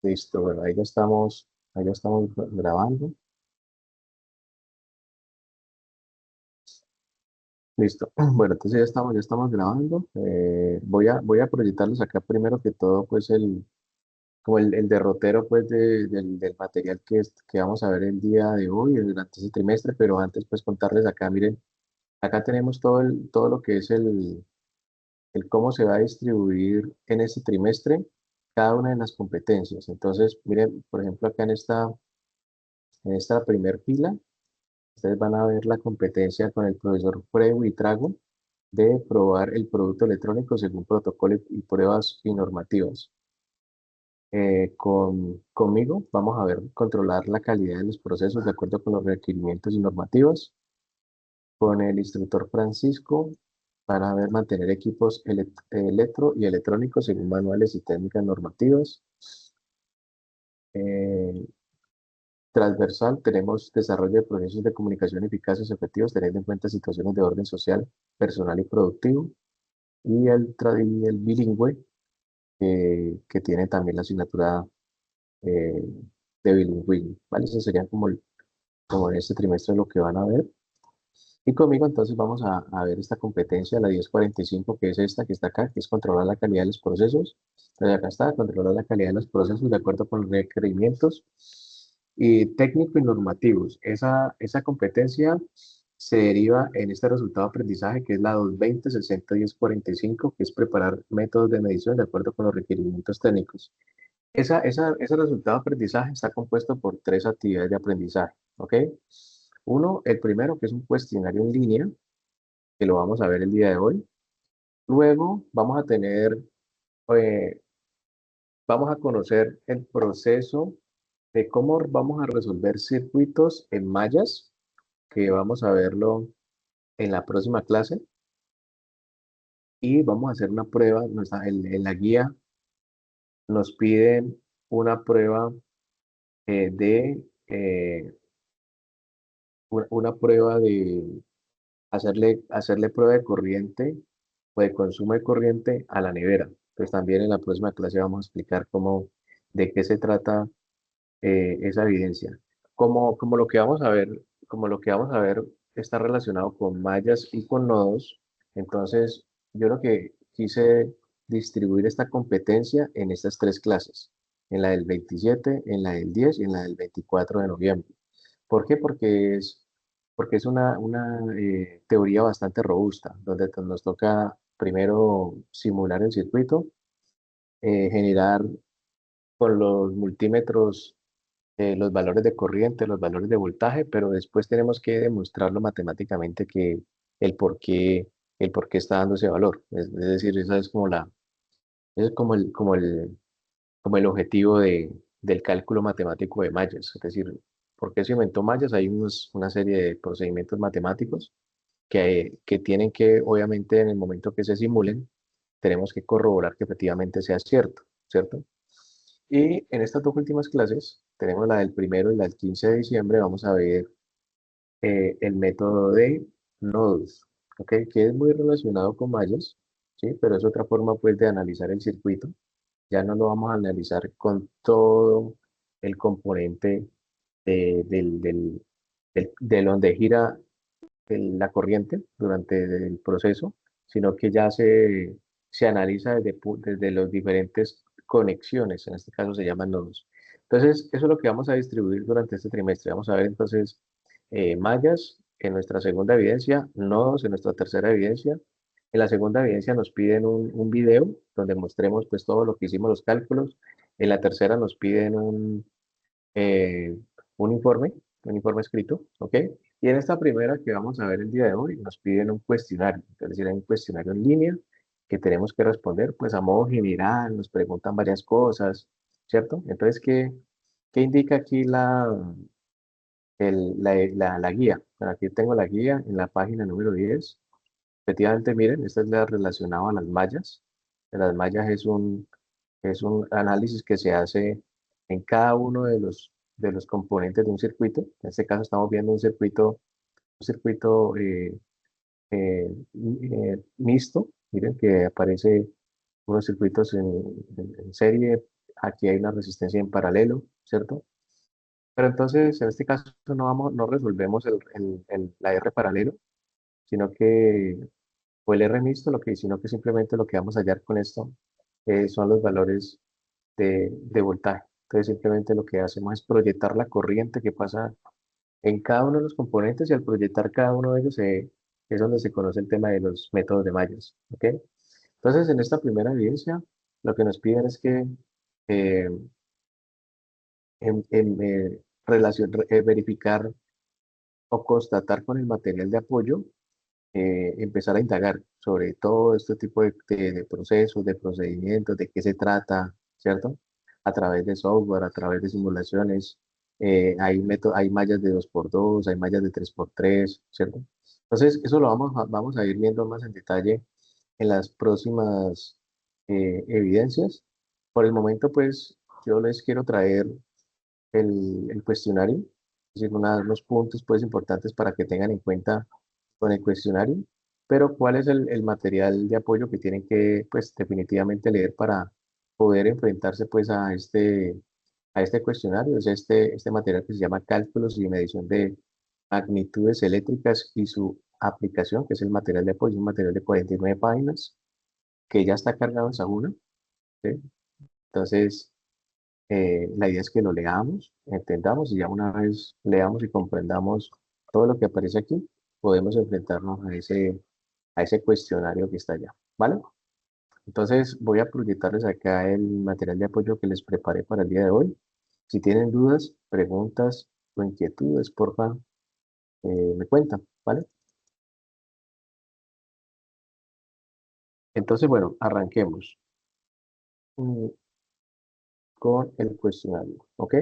Listo, bueno, ahí ya estamos grabando. Listo. Bueno, entonces ya estamos grabando. Voy a proyectarles acá primero que todo, pues como el derrotero, pues del material que vamos a ver el día de hoy, durante ese trimestre, pero antes, pues contarles acá, miren, acá tenemos todo lo que es el cómo se va a distribuir en este trimestre cada una de las competencias. Entonces, miren, por ejemplo, acá en esta primer fila. Ustedes van a ver la competencia con el profesor Freu y Trago de probar el producto electrónico según protocolo y pruebas y normativas. Conmigo vamos a ver controlar la calidad de los procesos de acuerdo con los requerimientos y normativas. Con el instructor Francisco van a ver mantener equipos electro y electrónicos según manuales y técnicas normativas. Eh, Transversal tenemos desarrollo de procesos de comunicación eficaces y efectivos teniendo en cuenta situaciones de orden social, personal y productivo. Y el bilingüe, que tiene también la asignatura eh, de bilingüismo, ¿vale? Eso sería como en este trimestre lo que van a ver. Y conmigo entonces vamos a ver esta competencia, la 1045, que es esta que está acá, que es controlar la calidad de los procesos. Entonces acá está, controlar la calidad de los procesos de acuerdo con los requerimientos y técnicos y normativos. Esa competencia se deriva en este resultado de aprendizaje que es la 220-60-10-45, que es preparar métodos de medición de acuerdo con los requerimientos técnicos. Ese resultado de aprendizaje está compuesto por tres actividades de aprendizaje, ¿ok? Uno, el primero, que es un cuestionario en línea, que lo vamos a ver el día de hoy. Luego eh, vamos a conocer el proceso de cómo vamos a resolver circuitos en mallas, que vamos a verlo en la próxima clase. Y vamos a hacer una prueba, en la guía nos piden una prueba una prueba de hacerle prueba de corriente o de consumo de corriente a la nevera. Pues también en la próxima clase vamos a explicar de qué se trata esa evidencia. Como lo que vamos a ver, como lo que vamos a ver está relacionado con mallas y con nodos, entonces yo lo que quise distribuir esta competencia en estas tres clases, en la del 27, en la del 10 y en la del 24 de noviembre. ¿Por qué? Porque es una teoría bastante robusta, donde nos toca primero simular el circuito, generar con los multímetros los valores de corriente, los valores de voltaje, pero después tenemos que demostrarlo matemáticamente que el por qué, el por qué está dando ese valor. Es decir, esa es ese es como el objetivo del cálculo matemático de mallas. Es decir, ¿por qué se inventó mallas? Hay una serie de procedimientos matemáticos que tienen que, obviamente, en el momento que se simulen, tenemos que corroborar que efectivamente sea cierto, ¿cierto? Y en estas dos últimas clases, tenemos la del primero y la del 15 de diciembre, vamos a ver el método de nodos, ¿ok? Que es muy relacionado con mallas, ¿sí? Pero es otra forma, pues, de analizar el circuito. Ya no lo vamos a analizar con todo el componente de donde gira la corriente durante el proceso, sino que ya se analiza desde las diferentes conexiones, en este caso se llaman nodos. Entonces, eso es lo que vamos a distribuir durante este trimestre. Vamos a ver entonces mallas en nuestra segunda evidencia, nodos en nuestra tercera evidencia. En la segunda evidencia nos piden un video donde mostremos pues todo lo que hicimos, los cálculos. En la tercera nos piden eh, un informe, un informe escrito, ¿ok? Y en esta primera que vamos a ver el día de hoy, nos piden un cuestionario, es decir, hay un cuestionario en línea que tenemos que responder, pues a modo general, nos preguntan varias cosas, ¿cierto? Entonces, ¿qué indica aquí la guía? Bueno, aquí tengo la guía en la página número 10. Efectivamente, miren, esta es la relacionada a las mallas. Las mallas es un análisis que se hace en cada uno de los componentes de un circuito. En este caso estamos viendo un circuito mixto. Miren que aparece unos circuitos en serie aquí hay una resistencia en paralelo, ¿cierto? Pero entonces, en este caso, no resolvemos la R paralelo, sino que, o el R mixto, sino que simplemente lo que vamos a hallar con esto son los valores de voltaje. Entonces, simplemente lo que hacemos es proyectar la corriente que pasa en cada uno de los componentes y al proyectar cada uno de ellos es donde se conoce el tema de los métodos de mallas. ¿Ok? Entonces, en esta primera evidencia, lo que nos piden es que eh, verificar o constatar con el material de apoyo, empezar a indagar sobre todo este tipo de procesos, de procedimientos, de qué se trata, ¿cierto? A través de software, a través de simulaciones, hay mallas de 2x2, hay mallas de 3x3, ¿cierto? Entonces, eso lo vamos a ir viendo más en detalle en las próximas evidencias. Por el momento, pues, yo les quiero traer el cuestionario, es decir, unos puntos pues importantes para que tengan en cuenta con el cuestionario, pero cuál es el material de apoyo que tienen que pues definitivamente leer para poder enfrentarse pues a este cuestionario, es este material que se llama Cálculos y medición de magnitudes eléctricas y su aplicación, que es el material de apoyo, un material de 49 páginas que ya está cargado en Sajuna, ¿sí? Entonces, la idea es que lo leamos, entendamos y ya una vez leamos y comprendamos todo lo que aparece aquí, podemos enfrentarnos a ese cuestionario que está allá, ¿vale? Entonces voy a proyectarles acá el material de apoyo que les preparé para el día de hoy. Si tienen dudas, preguntas o inquietudes, porfa, me cuentan, ¿vale? Entonces, bueno, arranquemos mm, con el cuestionario, ¿ok?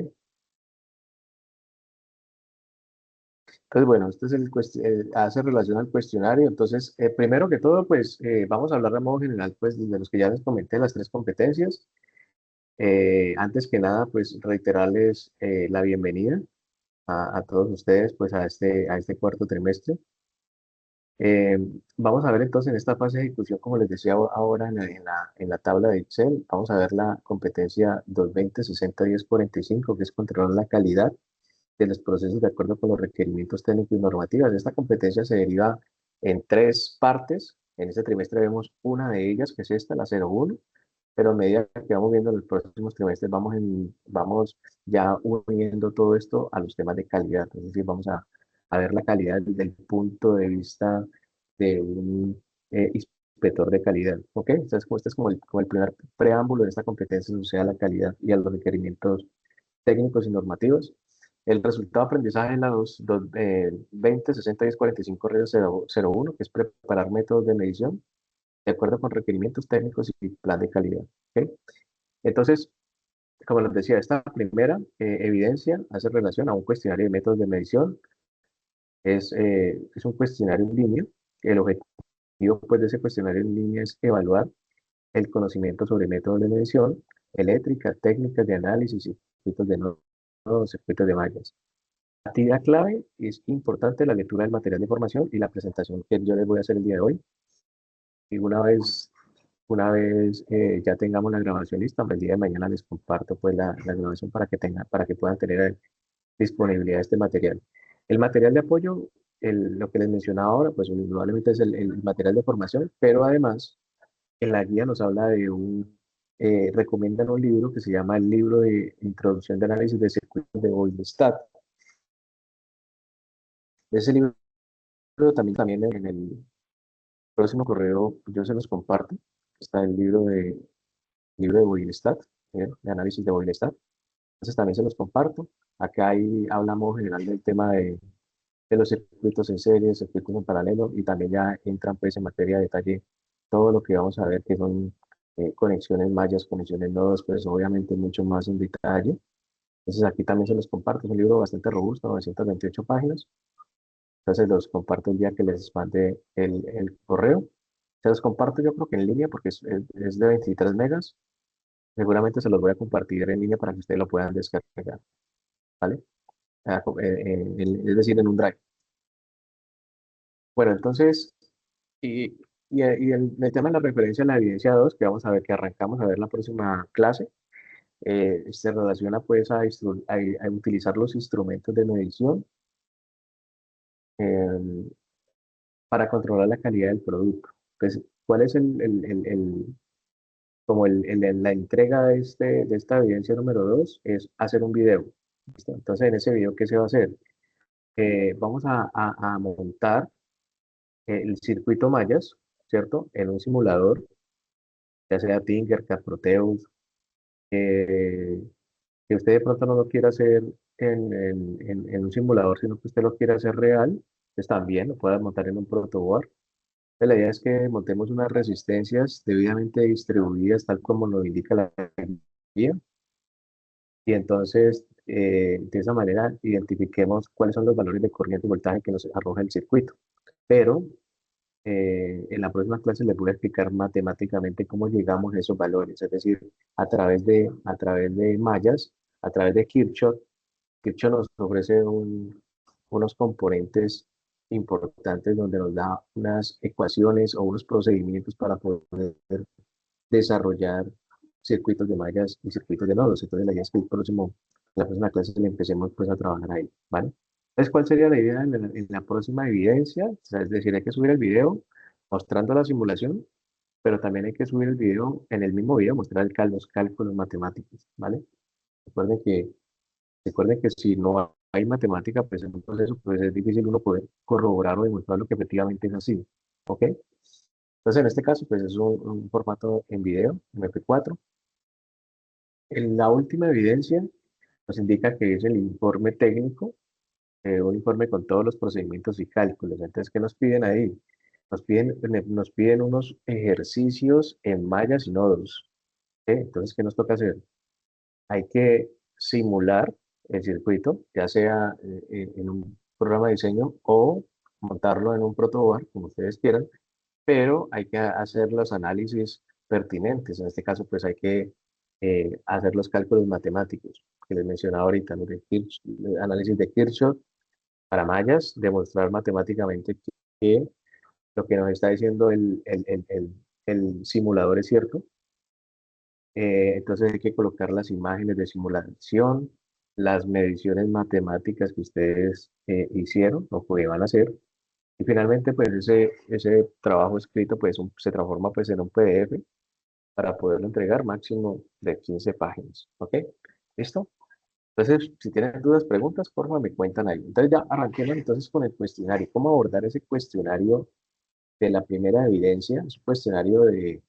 Entonces, bueno, este es hace relación al cuestionario. Entonces, primero que todo, pues vamos a hablar de modo general, pues de los que ya les comenté, las tres competencias. Antes que nada, pues reiterarles la bienvenida a todos ustedes, pues a este cuarto trimestre. Eh, Vamos a ver entonces en esta fase de ejecución, como les decía ahora en la tabla de Excel, vamos a ver la competencia 220-60-10-45, que es controlar la calidad de los procesos de acuerdo con los requerimientos técnicos y normativas. Esta competencia se deriva en tres partes. En este trimestre vemos una de ellas, que es esta, la 01, pero a medida que vamos viendo en los próximos trimestres, vamos ya uniendo todo esto a los temas de calidad. Es decir, a ver la calidad desde el punto de vista de un inspector de calidad. ¿Ok? Entonces, este es como el primer preámbulo de esta competencia asociada a la calidad y a los requerimientos técnicos y normativos. El resultado de aprendizaje en la 20, 60, 10, 45, regla 01, que es preparar métodos de medición de acuerdo con requerimientos técnicos y plan de calidad. ¿Ok? Entonces, como les decía, esta primera evidencia hace relación a un cuestionario de métodos de medición. Es un cuestionario en línea. El objetivo pues, de ese cuestionario en línea es evaluar el conocimiento sobre métodos de medición, eléctrica, técnicas de análisis, circuitos de nodos, circuitos de mallas. Actividad clave es importante la lectura del material de información y la presentación que yo les voy a hacer el día de hoy. Y una vez ya tengamos la grabación lista, el día de mañana les comparto pues la grabación para que puedan tener disponibilidad de este material. El material de apoyo, lo que les mencionaba ahora, pues indudablemente es el material de formación, pero además en la guía nos habla recomiendan un libro que se llama el libro de Introducción de Análisis de Circuitos de Boylestat. Ese libro también en el próximo correo yo se los comparto. Está el libro de Boylestat, de análisis de Boylestat. Entonces también se los comparto. Acá ahí hablamos general del tema de los circuitos en serie, circuitos en paralelo y también ya entran pues en materia de detalle todo lo que vamos a ver que son conexiones mallas, conexiones nodos, pues obviamente mucho más en detalle. Entonces aquí también se los comparto, es un libro bastante robusto, 928 páginas. Entonces los comparto el día que les mande el correo. Se los comparto yo creo que en línea porque es de 23 megas. Seguramente se los voy a compartir en línea para que ustedes lo puedan descargar, ¿vale? Es decir, en un drive. Bueno, entonces, y el tema de la referencia a la evidencia 2 que vamos a ver, que arrancamos a ver la próxima clase, se relaciona pues a utilizar los instrumentos de medición eh, para controlar la calidad del producto. Entonces, ¿cuál es como la entrega de esta evidencia número 2? Es hacer un video. ¿Listo? Entonces, en ese video, ¿qué se va a hacer? Vamos a montar el circuito mallas, ¿cierto? En un simulador, ya sea Tinkercad, Proteus, eh, que usted de pronto no lo quiera hacer en un simulador, sino que usted lo quiera hacer real, pues también lo pueda montar en un protoboard. Pues la idea es que montemos unas resistencias debidamente distribuidas, tal como lo indica la guía, y entonces de esa manera identifiquemos cuáles son los valores de corriente y voltaje que nos arroja el circuito. Pero en la próxima clase les voy a explicar matemáticamente cómo llegamos a esos valores, es decir, a través de mallas, a través de Kirchhoff. Kirchhoff nos ofrece unos componentes importantes donde nos da unas ecuaciones o unos procedimientos para poder desarrollar circuitos de mallas y circuitos de nodos. Entonces la idea es que la próxima clase le empecemos pues a trabajar ahí, ¿vale? Entonces, ¿cuál sería la idea en la próxima evidencia? O sea, es decir, hay que subir el video mostrando la simulación, pero también hay que subir el video, en el mismo video, mostrar los cálculos matemáticos, ¿vale? Recuerden que, recuerden que si no hay matemática, pues en un proceso, pues es difícil uno poder corroborar o demostrar lo que efectivamente es así, ¿ok? Entonces, en este caso, pues es un formato en video, MP4. En la última evidencia nos indica que es el informe técnico, un informe con todos los procedimientos y cálculos. Entonces, ¿qué nos piden ahí? Nos piden unos ejercicios en mallas y nodos. ¿Ok? Entonces, ¿qué nos toca hacer? Hay que simular el circuito, ya sea en un programa de diseño o montarlo en un protoboard, como ustedes quieran, pero hay que hacer los análisis pertinentes. En este caso, pues hay que hacer los cálculos matemáticos que les mencionaba ahorita, los de análisis de Kirchhoff para mallas, demostrar matemáticamente que lo que nos está diciendo el simulador es cierto. Entonces hay que colocar las imágenes de simulación, las mediciones matemáticas que ustedes hicieron o que van a hacer. Y finalmente, pues ese trabajo escrito pues, se transforma pues, en un PDF para poderlo entregar máximo de 15 páginas. ¿Ok? ¿Listo? Entonces, si tienen dudas, preguntas, por favor, me cuentan ahí. Entonces ya arranquemos entonces con el cuestionario. ¿Cómo abordar ese cuestionario de la primera evidencia? Es un cuestionario de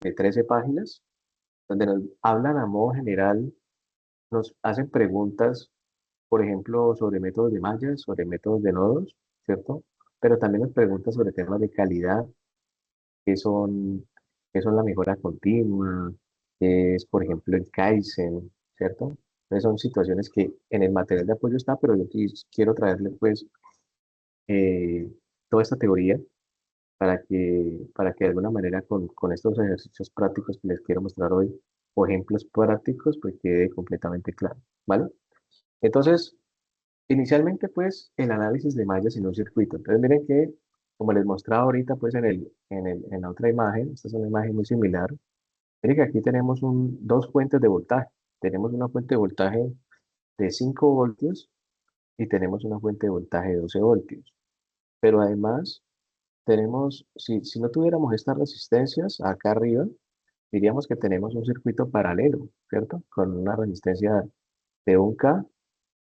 13 páginas, donde nos hablan a modo general, nos hacen preguntas, por ejemplo, sobre métodos de mallas, sobre métodos de nodos, ¿cierto? Pero también nos preguntan sobre temas de calidad, que son, que son la mejora continua, que es, por ejemplo, el Kaizen, ¿cierto? Entonces son situaciones que en el material de apoyo está, pero yo quiero traerle, pues, eh, toda esta teoría para que de alguna manera con estos ejercicios prácticos que les quiero mostrar hoy, o ejemplos prácticos, pues quede completamente claro, ¿vale? Entonces, inicialmente, pues, el análisis de mallas en un circuito. Entonces, miren que, como les mostraba ahorita, pues, en la otra imagen, esta es una imagen muy similar, miren que aquí tenemos dos fuentes de voltaje. Tenemos una fuente de voltaje de 5 voltios y tenemos una fuente de voltaje de 12 voltios. Pero además, si no tuviéramos estas resistencias acá arriba, diríamos que tenemos un circuito paralelo, ¿cierto? Con una resistencia de 1K,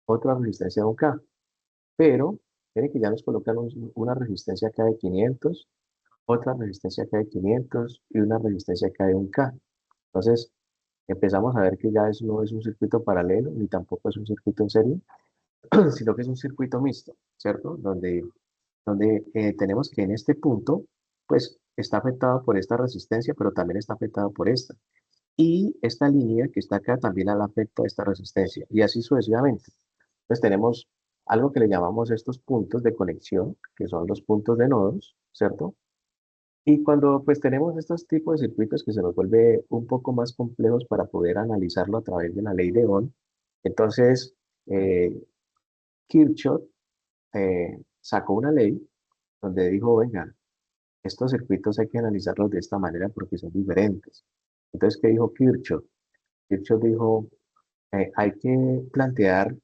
otra resistencia de 1K. Pero, miren que ya nos colocan una resistencia acá de 500, otra resistencia acá de 500 y una resistencia acá de 1K. Entonces, empezamos a ver que ya eso no es un circuito paralelo, ni tampoco es un circuito en serie, sino que es un circuito mixto, ¿cierto? Donde tenemos que en este punto, pues está afectado por esta resistencia, pero también está afectado por esta. Y esta línea que está acá también la afecta a esta resistencia, y así sucesivamente. Entonces tenemos algo que le llamamos estos puntos de conexión, que son los puntos de nodos, ¿cierto? Y cuando pues tenemos estos tipos de circuitos que se nos vuelve un poco más complejos para poder analizarlo a través de la ley de Ohm, entonces eh, Kirchhoff sacó una ley donde dijo, venga, estos circuitos hay que analizarlos de esta manera porque son diferentes. Entonces, ¿qué dijo Kirchhoff? Kirchhoff dijo, hay que plantear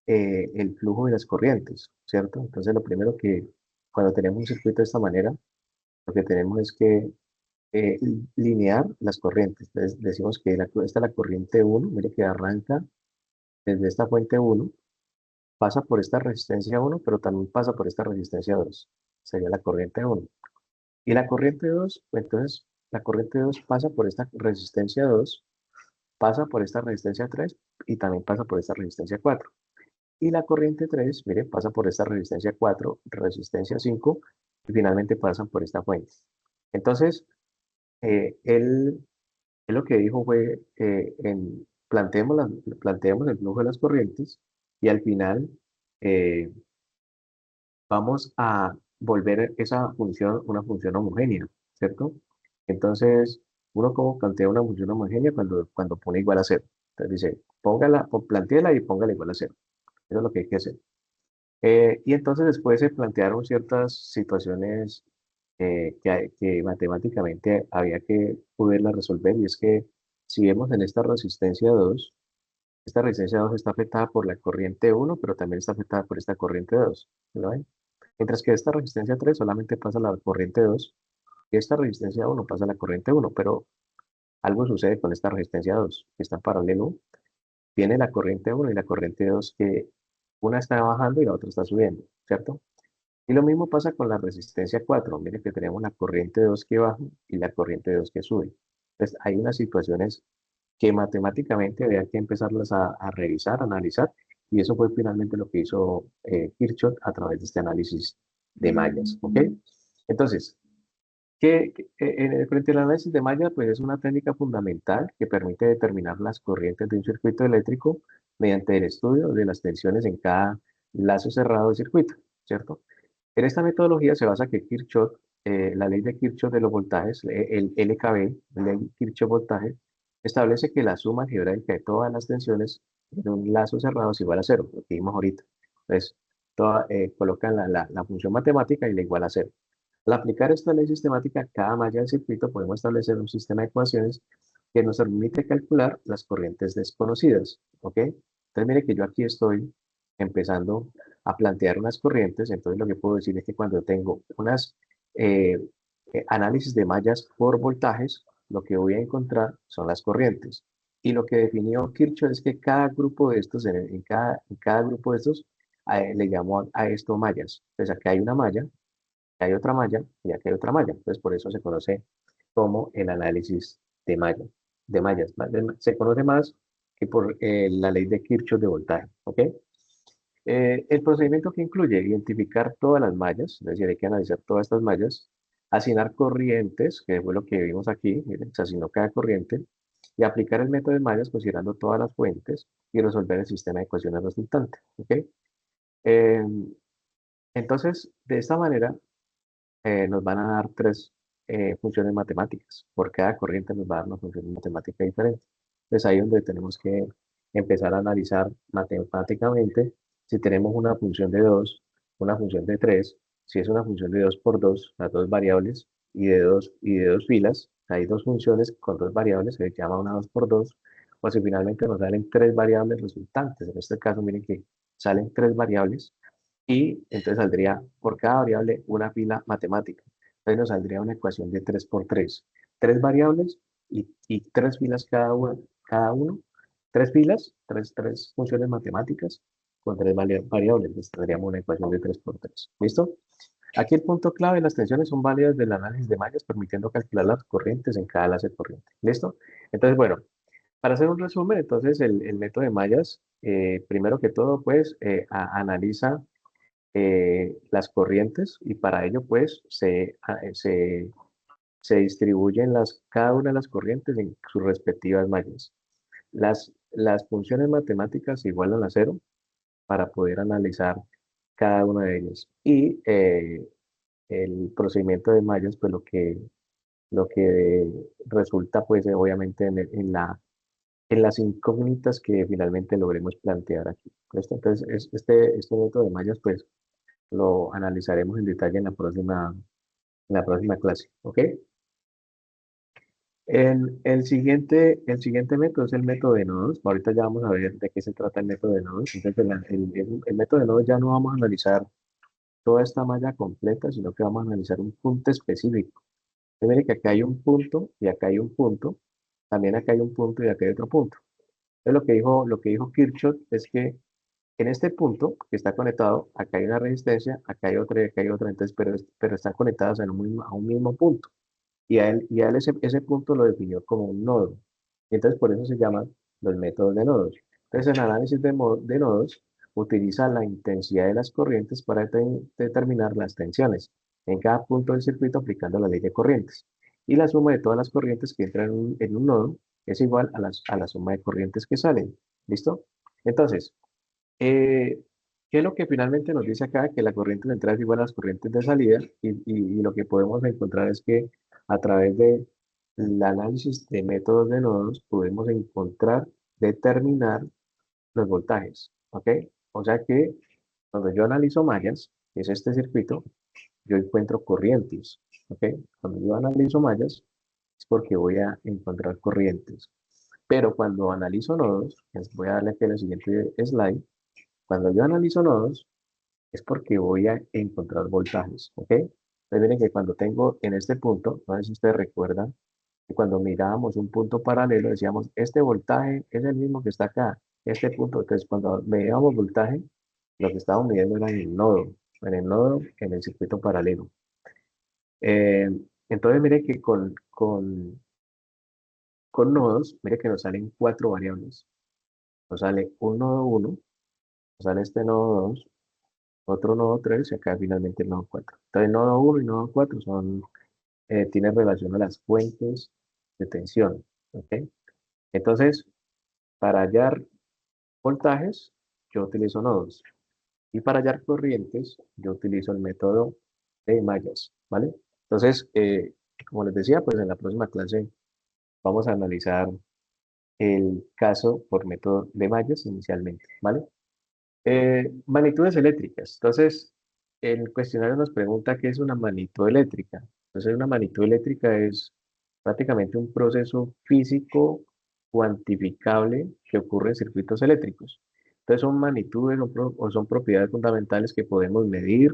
el flujo de las corrientes, ¿cierto? Entonces, lo primero que, cuando tenemos un circuito de esta manera, lo que tenemos es que eh, linear las corrientes. Entonces, decimos que esta es la corriente uno, mire que arranca desde esta fuente uno, pasa por esta resistencia uno, pero también pasa por esta resistencia 2. Sería la corriente uno. Y la corriente 2, entonces, la corriente 2 pasa por esta resistencia 2, pasa por esta resistencia 3 y también pasa por esta resistencia 4. Y la corriente 3, mire, pasa por esta resistencia 4, resistencia 5 y finalmente pasan por esta fuente. Entonces, él lo que dijo fue, planteemos el flujo de las corrientes y al final eh, vamos a volver esa función una función homogénea, ¿cierto? Entonces, uno como plantea una función homogénea cuando pone igual a cero. Entonces dice, plantéela y póngala igual a cero. Eso es lo que hay que hacer. Y entonces después se plantearon ciertas situaciones que matemáticamente había que poderlas resolver, y es que si vemos en esta resistencia 2 está afectada por la corriente uno, pero también está afectada por esta corriente 2, ¿lo ven? Mientras que esta resistencia 3 solamente pasa la corriente 2 y esta resistencia uno pasa la corriente uno, pero algo sucede con esta resistencia 2 que está en paralelo. Tiene la corriente uno y la corriente 2 que una está bajando y la otra está subiendo, ¿cierto? Y lo mismo pasa con la resistencia 4. Mire que tenemos la corriente 2 que baja y la corriente 2 que sube. Entonces, hay unas situaciones que matemáticamente había que empezarlas a revisar, a analizar, y eso fue finalmente lo que hizo Kirchhoff a través de este análisis de mallas, ¿ok? Entonces, frente al análisis de mallas, pues es una técnica fundamental que permite determinar las corrientes de un circuito eléctrico mediante el estudio de las tensiones en cada lazo cerrado del circuito, ¿cierto? En esta metodología se basa que Kirchhoff, la ley de Kirchhoff de los voltajes, el LKB, la ley Kirchhoff voltaje, establece que la suma algebraica de todas las tensiones en un lazo cerrado es igual a cero, lo que vimos ahorita. Entonces, colocan la función matemática y la igual a cero. Al aplicar esta ley sistemática a cada malla del circuito, podemos establecer un sistema de ecuaciones que nos permite calcular las corrientes desconocidas, ¿ok? Entonces, mire que yo aquí estoy empezando a plantear unas corrientes. Entonces lo que puedo decir es que cuando tengo unas eh, análisis de mallas por voltajes, lo que voy a encontrar son las corrientes. Y lo que definió Kirchhoff es que cada grupo de estos, en cada grupo de estos, le llamó a esto mallas. Entonces aquí hay una malla, hay otra malla y aquí hay otra malla. Entonces por eso se conoce como el análisis de malla, de mallas. Se conoce más que por la ley de Kirchhoff de voltaje, ¿ok? El procedimiento que incluye identificar todas las mallas, es decir, hay que analizar todas estas mallas, asignar corrientes, que fue lo que vimos aquí, miren, se asignó cada corriente, y aplicar el método de mallas considerando todas las fuentes y resolver el sistema de ecuaciones resultante. ¿Ok? Eh, entonces, de esta manera, nos van a dar tres funciones matemáticas. Por cada corriente nos va a dar una función matemática diferente. Entonces ahí es donde tenemos que empezar a analizar matemáticamente si tenemos una función de 2, una función de 3, si es una función de 2 por 2, las dos variables, y de dos filas, hay dos funciones con dos variables, se llama una 2 por 2, o si finalmente nos salen tres variables resultantes. En este caso, miren que salen tres variables, y entonces saldría por cada variable una fila matemática. Entonces nos saldría una ecuación de 3 por 3. Tres variables y tres filas cada uno. Tres filas, tres funciones matemáticas con tres variables. Entonces tendríamos una ecuación de 3 por 3. ¿Listo? Aquí el punto clave, las tensiones son válidas del análisis de mallas, permitiendo calcular las corrientes en cada enlace corriente. ¿Listo? Entonces, bueno, para hacer un resumen, entonces el método de mallas, primero que todo, pues, analiza las corrientes, y para ello pues se distribuyen cada una de las corrientes en sus respectivas mallas. Las funciones matemáticas se igualan a cero para poder analizar cada una de ellas. Y el procedimiento de mallas, pues lo que resulta pues obviamente en las incógnitas que finalmente logremos plantear aquí. ¿Listo? Entonces, este método de mallas pues lo analizaremos en detalle en la próxima clase, ¿ok? El siguiente método es el método de nodos. Ahorita ya vamos a ver de qué se trata el método de nodos. Entonces, el método de nodos ya no vamos a analizar toda esta malla completa, sino que vamos a analizar un punto específico. Entonces, mire que acá hay un punto y acá hay un punto, también acá hay un punto y acá hay otro punto. Entonces, lo que dijo Kirchhoff es que en este punto que está conectado, acá hay una resistencia, acá hay otra y acá hay otra, entonces, pero están conectadas a un mismo punto. Y a él ese punto lo definió como un nodo. Y entonces por eso se llaman los métodos de nodos. Entonces el análisis de nodos utiliza la intensidad de las corrientes para determinar las tensiones en cada punto del circuito aplicando la ley de corrientes. Y la suma de todas las corrientes que entran en un nodo es igual a la suma de corrientes que salen. ¿Listo? Entonces, eh, ¿qué es lo que finalmente nos dice acá? Que la corriente de entrada es igual a las corrientes de salida y lo que podemos encontrar es que a través del análisis de métodos de nodos podemos encontrar, determinar los voltajes, ¿ok? O sea que cuando yo analizo mallas, que es este circuito, yo encuentro corrientes, ¿ok? Cuando yo analizo mallas es porque voy a encontrar corrientes. Pero cuando analizo nodos, voy a darle aquí el siguiente slide, cuando yo analizo nodos, es porque voy a encontrar voltajes, ¿ok? Entonces miren que cuando tengo en este punto, no sé si ustedes recuerdan, que cuando mirábamos un punto paralelo decíamos, este voltaje es el mismo que está acá, este punto. Entonces cuando medíamos voltaje, lo que estábamos midiendo era en el circuito paralelo. Eh, entonces mire que con nodos, mire que nos salen cuatro variables. Nos sale un nodo uno, nos sale este nodo 2, otro nodo 3 y acá finalmente el nodo 4. Entonces, nodo uno y nodo 4 tienen relación a las fuentes de tensión. ¿Ok? Entonces, para hallar voltajes, yo utilizo nodos. Y para hallar corrientes, yo utilizo el método de mallas. ¿Vale? Entonces, como les decía, pues en la próxima clase vamos a analizar el caso por método de mallas inicialmente. ¿Vale? Magnitudes eléctricas. Entonces, el cuestionario nos pregunta qué es una magnitud eléctrica. Entonces, una magnitud eléctrica es prácticamente un proceso físico cuantificable que ocurre en circuitos eléctricos. Entonces, son magnitudes o son propiedades fundamentales que podemos medir,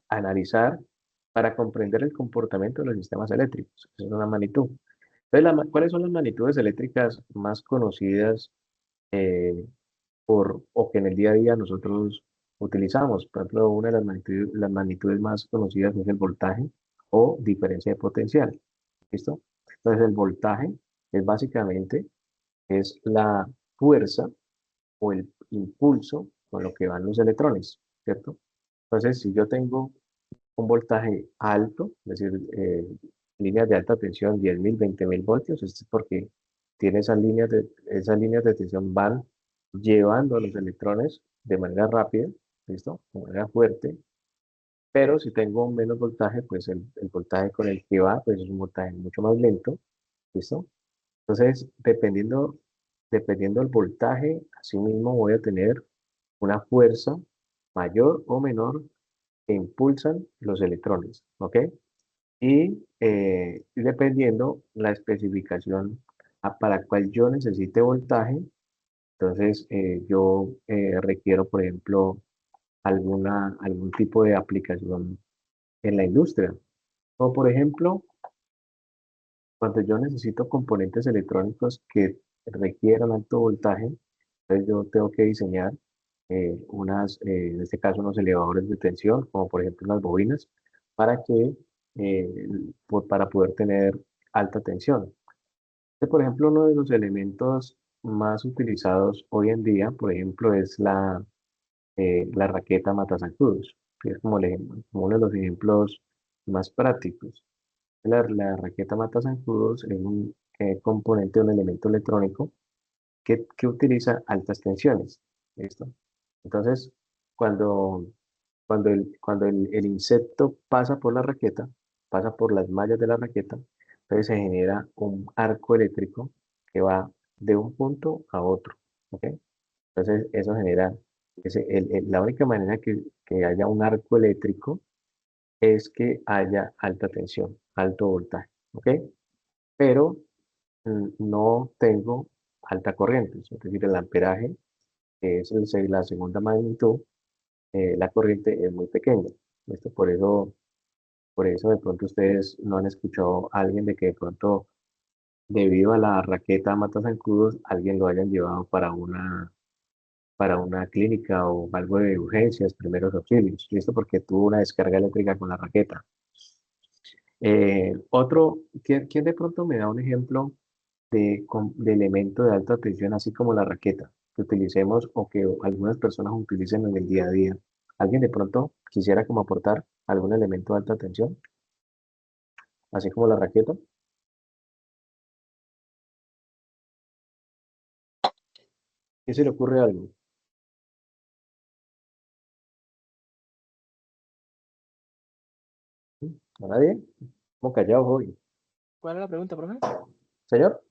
analizar para comprender el comportamiento de los sistemas eléctricos. Esa es una magnitud. Entonces, ¿cuáles son las magnitudes eléctricas más conocidas eh, o que en el día a día nosotros utilizamos? Por ejemplo, una de las magnitudes más conocidas es el voltaje o diferencia de potencial. ¿Listo? Entonces, el voltaje es básicamente es la fuerza o el impulso con lo que van los electrones, ¿cierto? Entonces, si yo tengo un voltaje alto, es decir, líneas de alta tensión, 10.000, 20.000 voltios, esto es porque tiene esas líneas de tensión van llevando a los electrones de manera rápida, ¿listo? De manera fuerte, pero si tengo menos voltaje, pues el voltaje con el que va, pues es un voltaje mucho más lento, ¿listo? Entonces, dependiendo del voltaje, asimismo voy a tener una fuerza mayor o menor que impulsan los electrones, ¿ok? Y dependiendo la especificación para cual yo necesite voltaje, entonces yo requiero, por ejemplo, algún tipo de aplicación en la industria. O, por ejemplo, cuando yo necesito componentes electrónicos que requieran alto voltaje, entonces yo tengo que diseñar en este caso, unos elevadores de tensión, como por ejemplo unas bobinas, para poder tener alta tensión. Por ejemplo, uno de los elementos más utilizados hoy en día, por ejemplo, es la raqueta matazancuddos, que es como uno de los ejemplos más prácticos. La raqueta matazancuddos es un componente, un elemento electrónico que utiliza altas tensiones. ¿Listo? Entonces, cuando, cuando el insecto pasa por la raqueta, pasa por las mallas de la raqueta, entonces se genera un arco eléctrico que va de un punto a otro. ¿Ok? Entonces, eso genera, la única manera que haya un arco eléctrico es que haya alta tensión, alto voltaje. ¿Ok? pero no tengo alta corriente, es decir, el amperaje, que es la segunda magnitud, la corriente es muy pequeña. ¿Listo? Por eso de pronto ustedes no han escuchado a alguien de que de pronto, debido a la raqueta mata zancudos, alguien lo hayan llevado para una clínica o algo de urgencias, primeros auxilios. ¿Listo? Porque tuvo una descarga eléctrica con la raqueta. ¿Quién de pronto me da un ejemplo de elemento de alta tensión, así como la raqueta, que utilicemos o que algunas personas utilicen en el día a día? ¿Alguien de pronto quisiera como aportar algún elemento de alta tensión, así como la raqueta? ¿Qué se le ocurre algo? ¿Mm? ¿A nadie? ¿Cómo callado hoy? ¿Cuál es la pregunta, profe? Señor,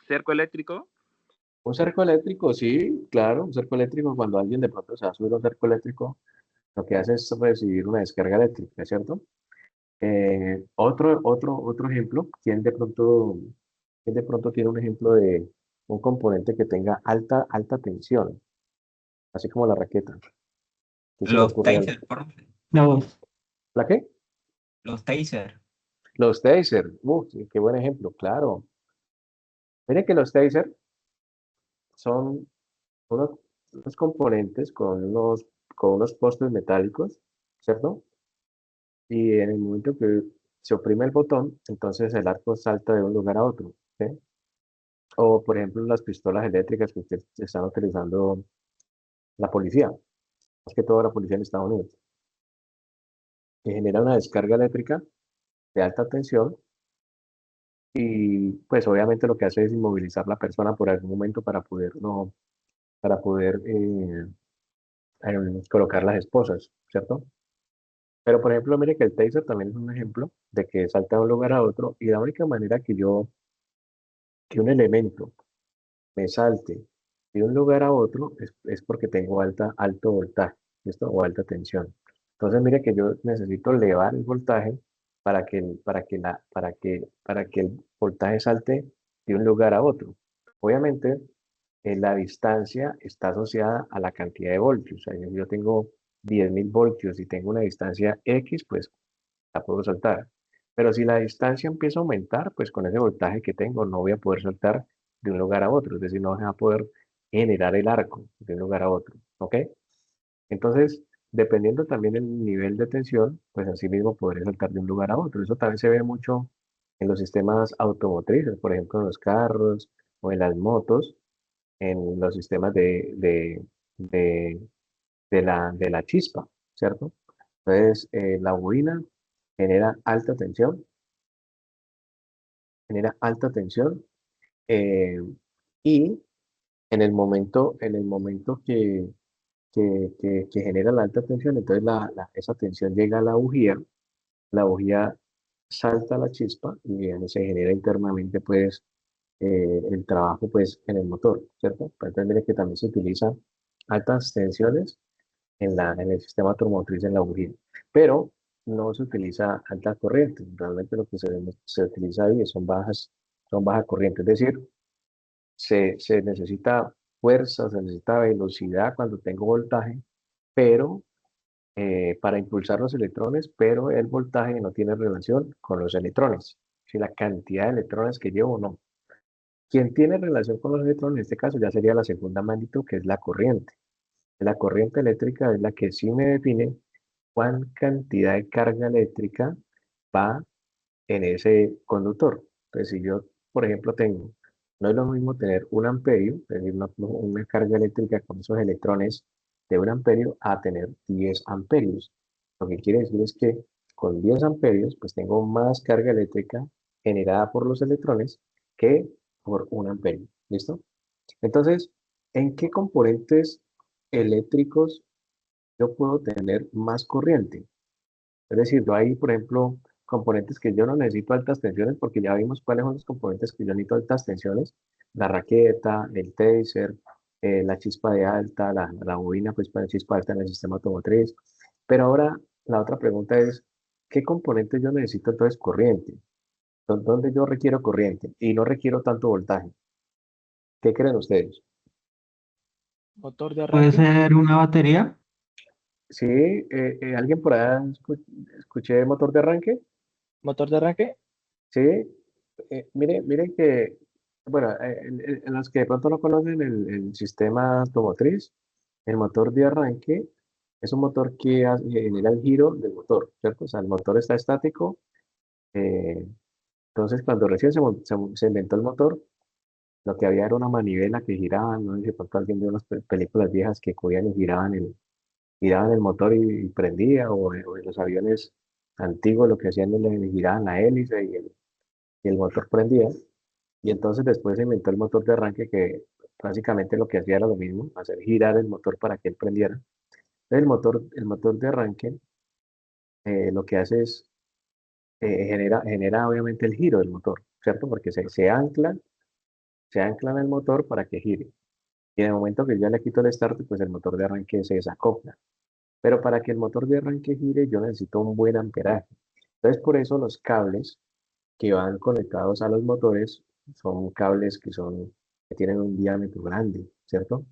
¿Cerco eléctrico? un cerco eléctrico, sí, claro, un cerco eléctrico, cuando alguien de pronto se va a subir a un cerco eléctrico, lo que hace es recibir una descarga eléctrica, ¿cierto? Otro ejemplo, quién de pronto tiene un ejemplo de un componente que tenga alta tensión, así como la raqueta? ¿Qué se le Los ocurre algo? taser, profe. No, ¿La qué? los taser. Los taser. Sí, qué buen ejemplo, claro. Miren que los taser son unos, unos componentes con unos postes metálicos, ¿cierto? Y en el momento que se oprime el botón, entonces el arco salta de un lugar a otro, ¿sí? O, por ejemplo, las pistolas eléctricas que están utilizando la policía, más que todo la policía en Estados Unidos, que genera una descarga eléctrica de alta tensión y pues obviamente lo que hace es inmovilizar la persona por algún momento para poder, no, para poder colocar las esposas, ¿cierto? Pero por ejemplo, mire que el taser también es un ejemplo de que salta de un lugar a otro y la única manera que un elemento me salte de un lugar a otro es porque tengo alto voltaje, ¿listo? O alta tensión. Entonces, mire que yo necesito elevar el voltaje para que el voltaje salte de un lugar a otro. Obviamente, la distancia está asociada a la cantidad de voltios. O sea, yo tengo 10.000 voltios y tengo una distancia X, pues la puedo saltar. Pero si la distancia empieza a aumentar, pues con ese voltaje que tengo no voy a poder saltar de un lugar a otro, es decir, no voy a poder generar el arco de un lugar a otro, ¿ok? Entonces, dependiendo también del nivel de tensión, pues así mismo podré saltar de un lugar a otro. Eso también se ve mucho en los sistemas automotrices, por ejemplo, en los carros o en las motos, en los sistemas de, de la chispa, ¿cierto? Entonces, la bobina genera alta tensión, genera alta tensión, eh, y en el momento que genera la alta tensión, entonces esa tensión llega a la bujía salta la chispa y se genera internamente pues el trabajo pues en el motor, ¿cierto? Para entender que también se utiliza altas tensiones en el sistema automotriz en la bujía, pero no se utiliza alta corriente, realmente lo que se utiliza ahí son baja corriente, es decir, se necesita fuerza, se necesita velocidad cuando tengo voltaje, pero para impulsar los electrones, pero el voltaje no tiene relación con los electrones, si la cantidad de electrones que llevo o no. Quien tiene relación con los electrones, en este caso ya sería la segunda magnitud, que es la corriente. La corriente eléctrica es la que sí me define cuán cantidad de carga eléctrica va en ese conductor. Entonces, si yo, por ejemplo, no es lo mismo tener un amperio, es decir, una carga eléctrica con esos electrones de un amperio, a tener 10 amperios. Lo que quiere decir es que con 10 amperios, pues tengo más carga eléctrica generada por los electrones que por un amperio. ¿Listo? Entonces, ¿en qué componentes eléctricos yo puedo tener más corriente? Es decir, yo hay, por ejemplo, componentes que yo no necesito altas tensiones porque ya vimos cuáles son los componentes que yo necesito altas tensiones. La raqueta, el taser, la chispa de alta, la bobina pues para chispa alta en el sistema automotriz. Pero ahora la otra pregunta es, ¿qué componentes yo necesito entonces corriente? donde yo requiero corriente y no requiero tanto voltaje. ¿Qué creen ustedes? Motor de Puede arranque. ser una batería. Sí, ¿alguien por allá escuché motor de arranque? Motor de arranque. Sí, miren que, bueno, en los que de pronto no conocen el sistema automotriz, el motor de arranque es un motor que genera el giro del motor, ¿cierto? O sea, el motor está estático, eh, entonces cuando recién se inventó el motor, lo que había era una manivela que giraba, no sé si de pronto alguien vio unas películas viejas que cogían y giraban el motor y prendía, o en los aviones antiguos lo que hacían es le giraban la hélice y el motor prendía. Y entonces después se inventó el motor de arranque que básicamente lo que hacía era lo mismo, hacer girar el motor para que él prendiera. El motor de arranque lo que hace es genera obviamente el giro del motor, ¿cierto? Porque se ancla en el motor para que gire. Y en el momento que ya le quito el start, pues el motor de arranque se desacopla. Pero para que el motor de arranque gire, yo necesito un buen amperaje. Entonces, por eso los cables que van conectados a los motores son cables que tienen un diámetro grande, ¿cierto?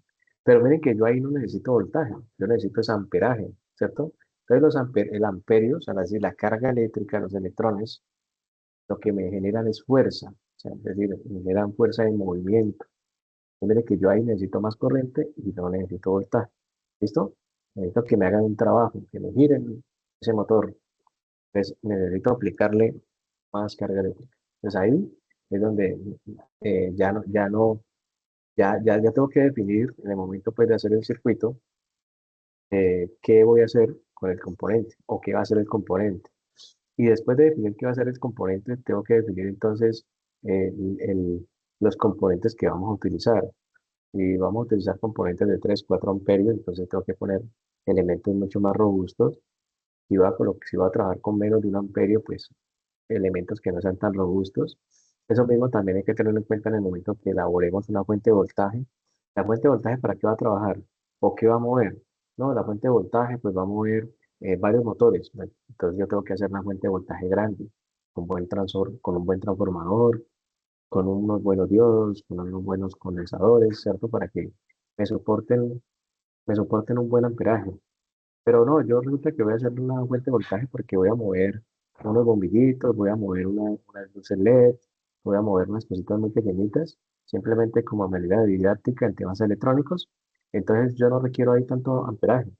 Pero miren que yo ahí no necesito voltaje, yo necesito es amperaje, ¿cierto? Entonces el amperio, o sea, la carga eléctrica, los electrones, lo que me generan es fuerza, o sea, es decir, me generan fuerza de movimiento. Entonces, miren que yo ahí necesito más corriente y no necesito voltaje, ¿listo? Necesito que me hagan un trabajo, que me giren ese motor, entonces necesito aplicarle más carga eléctrica. Entonces ahí es donde ya tengo que definir en el momento pues de hacer el circuito qué voy a hacer con el componente o qué va a hacer el componente. Y después de definir qué va a ser el componente, tengo que definir entonces los componentes que vamos a utilizar. Y vamos a utilizar componentes de 3 4 amperios, entonces tengo que poner elementos mucho más robustos. Si voy a trabajar con menos de 1 amperio, pues elementos que no sean tan robustos. Eso mismo también hay que tenerlo en cuenta en el momento que elaboremos una fuente de voltaje. ¿La fuente de voltaje para qué va a trabajar? ¿O qué va a mover? No, la fuente de voltaje pues va a mover varios motores. ¿No? Entonces yo tengo que hacer una fuente de voltaje grande, con un buen transformador, con unos buenos diodos, con unos buenos condensadores, ¿cierto? Para que me soporten, me soporten un buen amperaje. Pero no, yo resulta que voy a hacer una fuente de voltaje porque voy a mover unos bombillitos, voy a mover unas luces LED, voy a mover unas cositas muy pequeñitas, simplemente como medida didáctica en temas electrónicos. Entonces yo no requiero ahí tanto amperaje.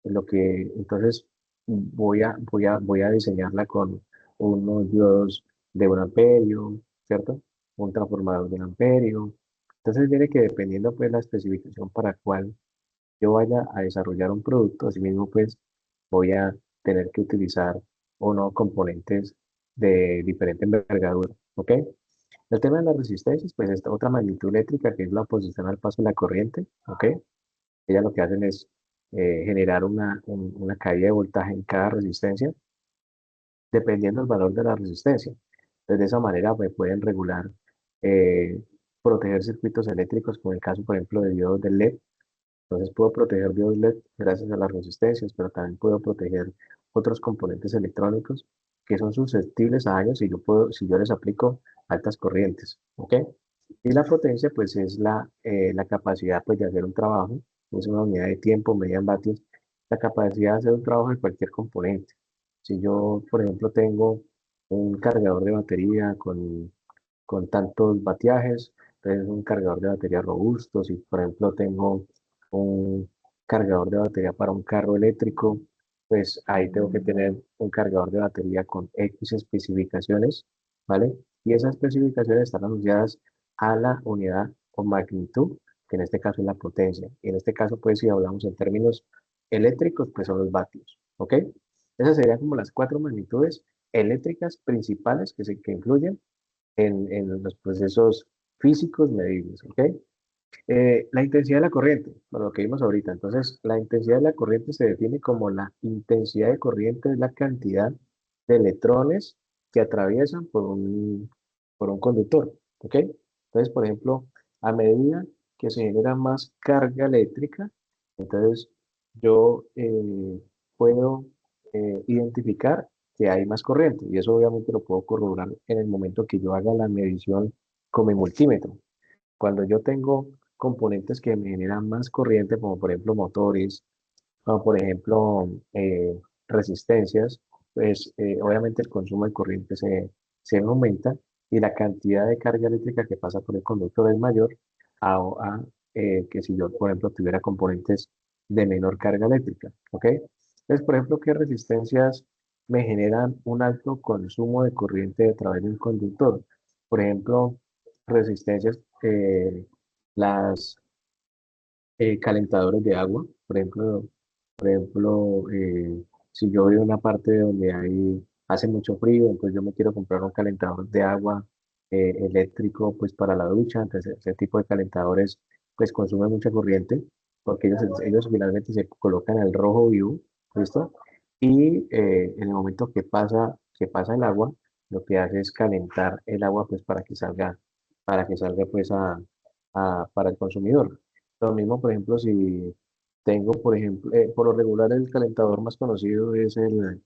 Entonces voy a diseñarla con unos diodos de 1 amperio, ¿cierto? Un transformador de 1 amperio. Entonces viene que dependiendo pues la especificación para cuál yo vaya a desarrollar un producto, asimismo pues voy a tener que utilizar o no componentes de diferente envergadura, ¿ok? El tema de las resistencias, pues esta otra magnitud eléctrica que es la oposición al paso de la corriente, ¿ok? Ellas lo que hacen es generar una caída de voltaje en cada resistencia, dependiendo del valor de la resistencia. Entonces, de esa manera me pueden regular, eh, proteger circuitos eléctricos, como el caso, por ejemplo, de diodos de LED. Entonces puedo proteger diodos LED gracias a las resistencias, pero también puedo proteger otros componentes electrónicos que son susceptibles a daños si yo les aplico altas corrientes, ¿ok? Y la potencia, pues, es la capacidad, pues, de hacer un trabajo, es una unidad de tiempo, medida en vatios, la capacidad de hacer un trabajo de cualquier componente. Si yo, por ejemplo, tengo un cargador de batería con tantos batiajes, entonces un cargador de batería robusto. Si por ejemplo tengo un cargador de batería para un carro eléctrico, pues ahí tengo que tener un cargador de batería con X especificaciones, ¿vale? Y esas especificaciones están asociadas a la unidad o magnitud, que en este caso es la potencia. Y en este caso, pues si hablamos en términos eléctricos, pues son los vatios, ¿ok? Esas serían como las 4 magnitudes eléctricas principales que influyen en los procesos físicos medibles, ¿ok? La intensidad de la corriente, por lo que vimos ahorita. Entonces, la intensidad de la corriente se define como la intensidad de corriente es la cantidad de electrones que atraviesan por un conductor, ¿ok? Entonces, por ejemplo, a medida que se genera más carga eléctrica, entonces yo puedo identificar que hay más corriente. Y eso obviamente lo puedo corroborar en el momento que yo haga la medición con mi multímetro. Cuando yo tengo componentes que me generan más corriente, como por ejemplo motores, como por ejemplo resistencias, pues obviamente el consumo de corriente se aumenta y la cantidad de carga eléctrica que pasa por el conductor es mayor a que si yo, por ejemplo, tuviera componentes de menor carga eléctrica, ¿ok? Entonces, por ejemplo, ¿qué resistencias me generan un alto consumo de corriente a través del conductor? Por ejemplo, resistencias, las calentadores de agua, por ejemplo, si yo vivo en una parte donde hace mucho frío, entonces yo me quiero comprar un calentador de agua eléctrico pues para la ducha, entonces ese tipo de calentadores pues consumen mucha corriente porque ellos finalmente se colocan al rojo vivo, ¿listo? Y en el momento que pasa el agua, lo que hace es calentar el agua pues para que salga pues para el consumidor. Lo mismo, por ejemplo, si tengo, por ejemplo, por lo regular el calentador más conocido es el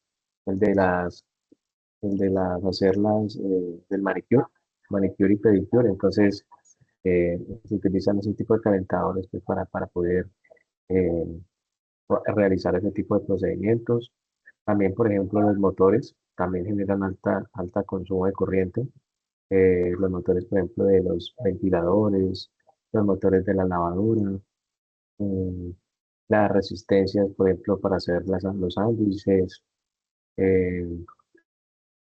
de las, el de las hacerlas del manicure y pedicure. Entonces, se utilizan ese tipo de calentadores pues, para poder eh, realizar ese tipo de procedimientos. También, por ejemplo, los motores también generan alta consumo de corriente. Los motores, por ejemplo, de los ventiladores, los motores de la lavadora, mm, las resistencias, por ejemplo, para hacer los sándwiches, eh,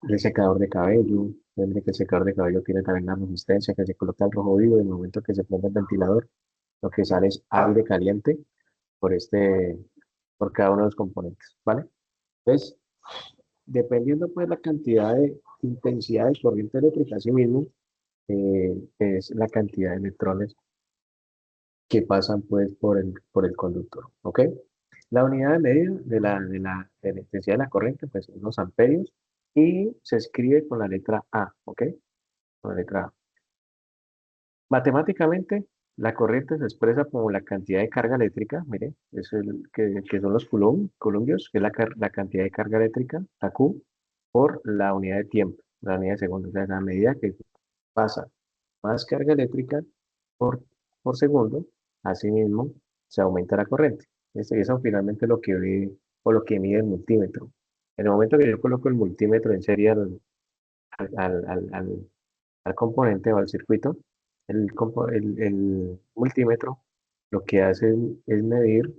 el secador de cabello. Tendré que el secador de cabello tiene también una resistencia que se coloca al rojo vivo y en el momento que se prende el ventilador, lo que sale es aire caliente por por cada uno de los componentes, ¿vale? Entonces, dependiendo pues la cantidad de intensidad de corriente eléctrica, así mismo, es la cantidad de electrones que pasan pues por el conductor, ¿ok? La unidad de medida de la intensidad de la corriente pues son los amperios y se escribe con la letra A, ¿ok? Con la letra A. Matemáticamente, la corriente se expresa como la cantidad de carga eléctrica, mire, es que son los columbios, que es la cantidad de carga eléctrica, la Q, por la unidad de tiempo, la unidad de segundo. O sea, a medida que pasa más carga eléctrica por, por segundo, asimismo se aumenta la corriente. Eso finalmente es lo que ve o lo que mide el multímetro. En el momento que yo coloco el multímetro en serie al componente o al circuito, el multímetro lo que hace es medir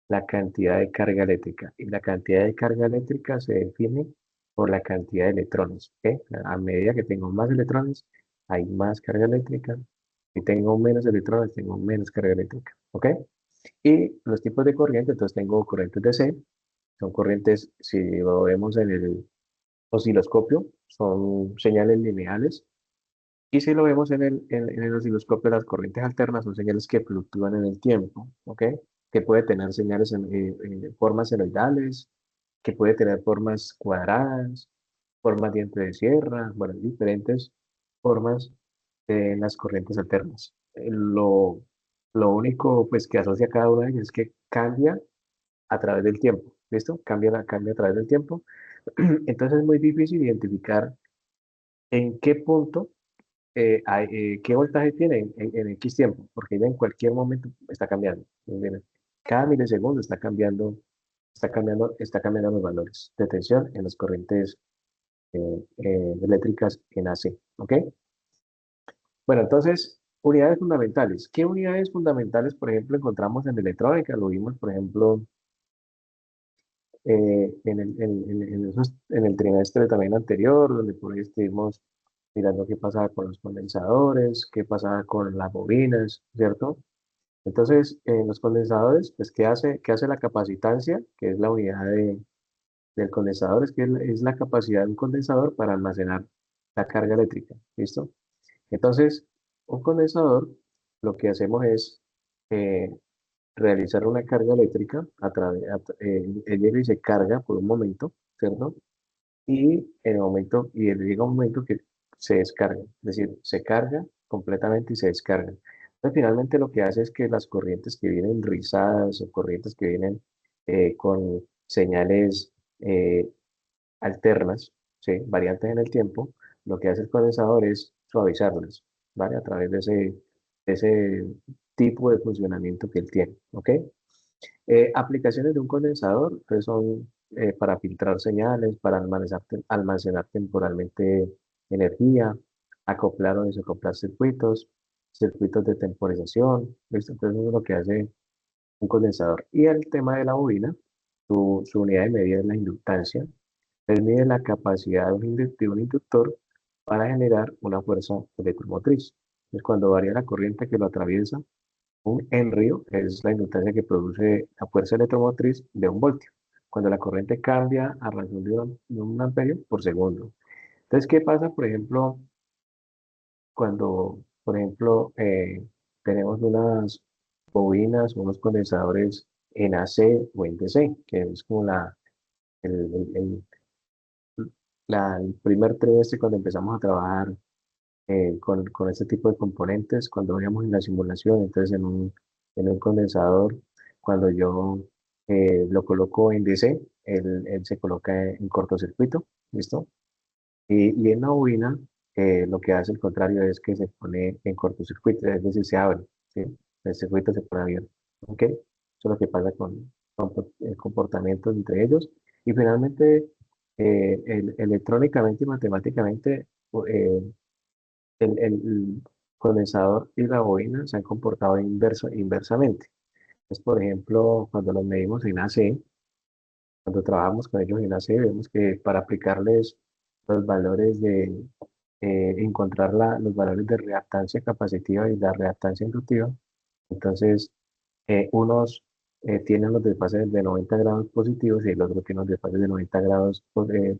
la cantidad de carga eléctrica. Y la cantidad de carga eléctrica se define por la cantidad de electrones. ¿Ok? A medida que tengo más electrones, hay más carga eléctrica. Si tengo menos electrones, tengo menos carga eléctrica. ¿Ok? Y los tipos de corriente, entonces tengo corrientes DC, son corrientes, si lo vemos en el osciloscopio, son señales lineales. Y si lo vemos en el osciloscopio, las corrientes alternas son señales que fluctúan en el tiempo, ¿ok? Que puede tener señales en formas senoidales, que puede tener formas cuadradas, formas diente de sierra, bueno, diferentes formas de las corrientes alternas. Lo único pues que asocia cada una de ellas es que cambia a través del tiempo, ¿listo? Cambia a través del tiempo. Entonces es muy difícil identificar en qué punto qué voltaje tiene en X tiempo, porque ella en cualquier momento está cambiando. ¿Entiendes? Cada milisegundo está cambiando los valores de tensión en las corrientes eléctricas en AC. ¿Ok? Bueno, entonces, unidades fundamentales. ¿Qué unidades fundamentales, por ejemplo, encontramos en electrónica? Lo vimos, por ejemplo, en el trimestre también anterior, donde por ahí estuvimos mirando qué pasaba con los condensadores, qué pasaba con las bobinas, ¿cierto? Entonces, en los condensadores, pues, ¿qué hace la capacitancia? Que es la unidad del condensador, es la capacidad de un condensador para almacenar la carga eléctrica, ¿listo? Entonces, un condensador, lo que hacemos es eh, realizar una carga eléctrica él llega y se carga por un momento, ¿cierto? Y llega un momento que se descarga, es decir, se carga completamente y se descarga. Entonces, finalmente lo que hace es que las corrientes que vienen rizadas o corrientes que vienen con señales eh, alternas, ¿sí? Variantes en el tiempo, lo que hace el condensador es suavizarlas, ¿vale? A través de ese tipo de funcionamiento que él tiene, ¿ok? Aplicaciones de un condensador pues son para filtrar señales, para almacenar temporalmente energía, acoplar o desacoplar circuitos, circuitos de temporización, ¿listo? Entonces eso es lo que hace un condensador. Y el tema de la bobina, su unidad de medida es la inductancia. Él mide la capacidad de un inductor para generar una fuerza electromotriz. Entonces, cuando varía la corriente que lo atraviesa, un henrio es la inductancia que produce la fuerza electromotriz de un voltio. Cuando la corriente cambia a razón de un amperio por segundo. Entonces, ¿qué pasa, por ejemplo, cuando, por ejemplo, tenemos unas bobinas, unos condensadores en AC o en DC, que es como el, el- el primer trimestre cuando empezamos a trabajar con este tipo de componentes, cuando veíamos en la simulación, entonces en un condensador, cuando yo lo coloco en DC, él se coloca en cortocircuito, ¿listo? Y en la bobina, lo que hace el contrario es que se pone en cortocircuito, es decir, se abre, ¿sí? El circuito se pone abierto, ¿ok? Eso es lo que pasa con el comportamiento entre ellos. Y finalmente, electrónicamente y matemáticamente, el condensador y la bobina se han comportado inversamente. Es, por ejemplo, cuando los medimos en AC, cuando trabajamos con ellos en AC, vemos que para aplicarles los valores encontrar los valores de reactancia capacitiva y la reactancia inductiva, entonces unos tienen los desfases de 90 grados positivos y el otro tiene los desfases de 90 grados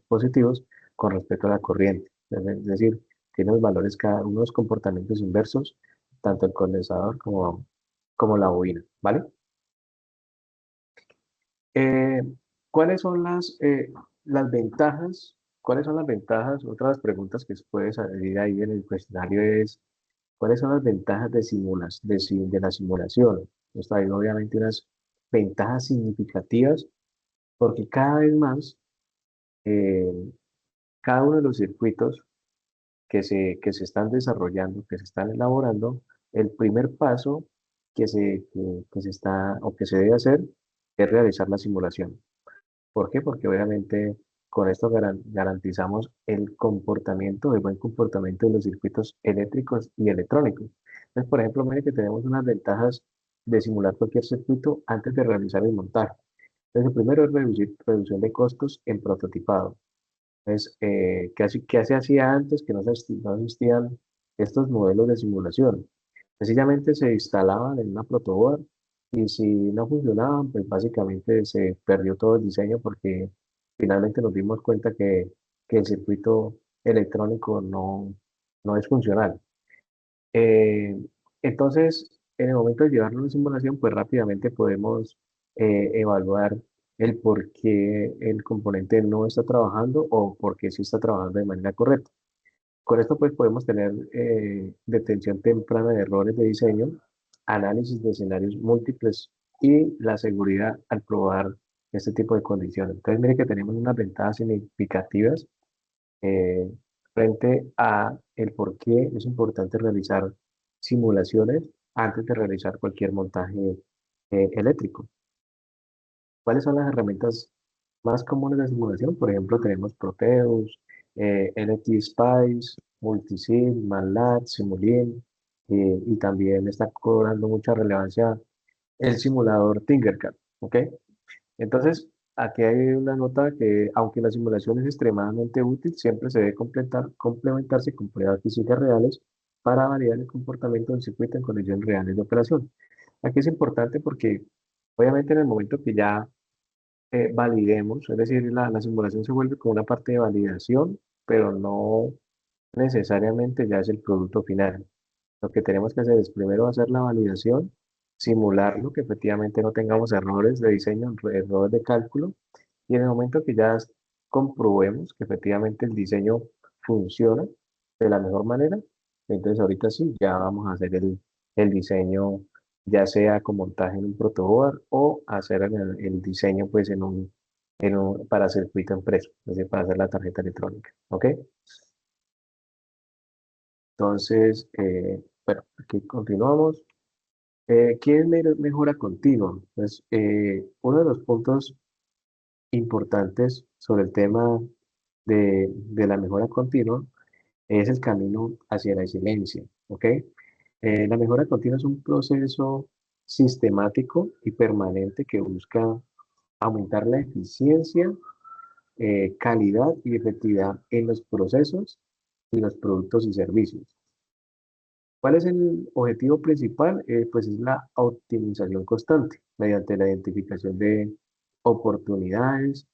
positivos con respecto a la corriente. Es decir, tiene los valores cada uno de los comportamientos inversos, tanto el condensador como la bobina, ¿vale? Eh, ¿Cuáles son las ventajas? ¿Cuáles son las ventajas? Otra de las preguntas que se puede salir ahí en el cuestionario es, ¿cuáles son las ventajas de la simulación? Está ahí obviamente unas ventajas significativas porque cada vez más, eh, cada uno de los circuitos que se están desarrollando, que se están elaborando, el primer paso que se está o que se debe hacer es realizar la simulación. ¿Por qué? Porque obviamente con esto garantizamos el buen comportamiento de los circuitos eléctricos y electrónicos. Entonces, por ejemplo, mire que tenemos unas ventajas de simular cualquier circuito antes de realizar el montaje. Entonces, el primero es reducción de costos en prototipado. Entonces, ¿qué se hacía antes que no existían estos modelos de simulación? Sencillamente se instalaban en una protoboard y si no funcionaban, pues básicamente se perdió todo el diseño porque finalmente nos dimos cuenta que el circuito electrónico no es funcional. Eh, entonces, en el momento de llevarlo a una simulación, pues rápidamente podemos evaluar el por qué el componente no está trabajando o por qué sí está trabajando de manera correcta. Con esto pues podemos tener detección temprana de errores de diseño, análisis de escenarios múltiples y la seguridad al probar este tipo de condiciones. Entonces mire que tenemos unas ventajas significativas eh, frente a el por qué es importante realizar simulaciones antes de realizar cualquier montaje eléctrico. ¿Cuáles son las herramientas más comunes de simulación? Por ejemplo, tenemos Proteus, NXPICE, Multisim, MATLAB, Simulink, y también está cobrando mucha relevancia el simulador Tinkercad, ¿ok? Entonces, aquí hay una nota que, aunque la simulación es extremadamente útil, siempre se debe complementarse con pruebas físicas reales para validar el comportamiento del circuito en condiciones reales de operación. Aquí es importante porque, obviamente, en el momento que ya validemos, es decir, la simulación se vuelve como una parte de validación, pero no necesariamente ya es el producto final. Lo que tenemos que hacer es primero hacer la validación, simularlo, que efectivamente no tengamos errores de diseño, errores de cálculo, y en el momento que ya comprobemos que efectivamente el diseño funciona de la mejor manera, entonces ahorita sí, ya vamos a hacer el diseño, ya sea con montaje en un protoboard o hacer el diseño pues para circuito impreso, es decir, para hacer la tarjeta electrónica. ¿Ok? Entonces, bueno, aquí continuamos. ¿Qué es mejora continua? Pues, uno de los puntos importantes sobre el tema de la mejora continua es el camino hacia la excelencia. ¿Ok? La mejora continua es un proceso sistemático y permanente que busca aumentar la eficiencia, calidad y efectividad en los procesos y los productos y servicios. ¿Cuál es el objetivo principal? Pues es la optimización constante mediante la identificación de oportunidades,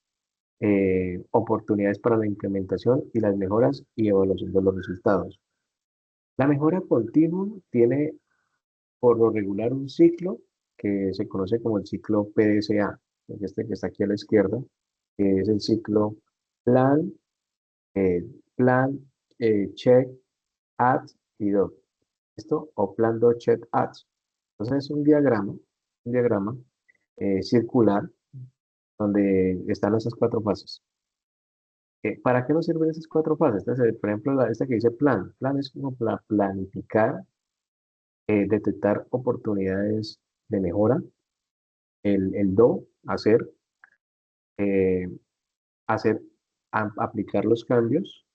oportunidades para la implementación y las mejoras y evaluación de los resultados. La mejora continua tiene por lo regular un ciclo que se conoce como el ciclo PDCA, este que está aquí a la izquierda, que es el ciclo plan, eh, plan, check, add y do. Esto, o plan do, check, add. Entonces es un diagrama circular donde están esas cuatro fases. ¿Para qué nos sirven esas cuatro fases? Entonces, por ejemplo, esta que dice plan. Plan es como para planificar, detectar oportunidades de mejora. El do, hacer, eh, hacer aplicar los cambios,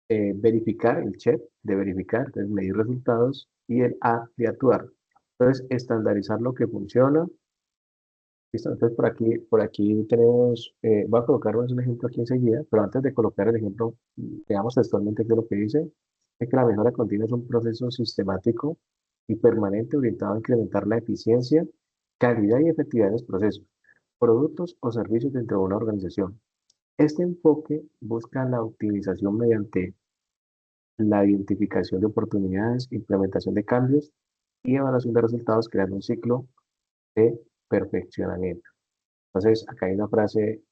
verificar, el check de verificar, entonces medir resultados, y el A de actuar. Entonces, estandarizar lo que funciona. Listo, entonces por aquí tenemos, voy a colocar un ejemplo aquí enseguida, pero antes de colocar el ejemplo, veamos textualmente qué es lo que dice. Es que la mejora continua es un proceso sistemático y permanente orientado a incrementar la eficiencia, calidad y efectividad de los procesos, productos o servicios dentro de una organización. Este enfoque busca la optimización mediante la identificación de oportunidades, implementación de cambios y evaluación de resultados, creando un ciclo de perfeccionamiento. Entonces, acá hay una frase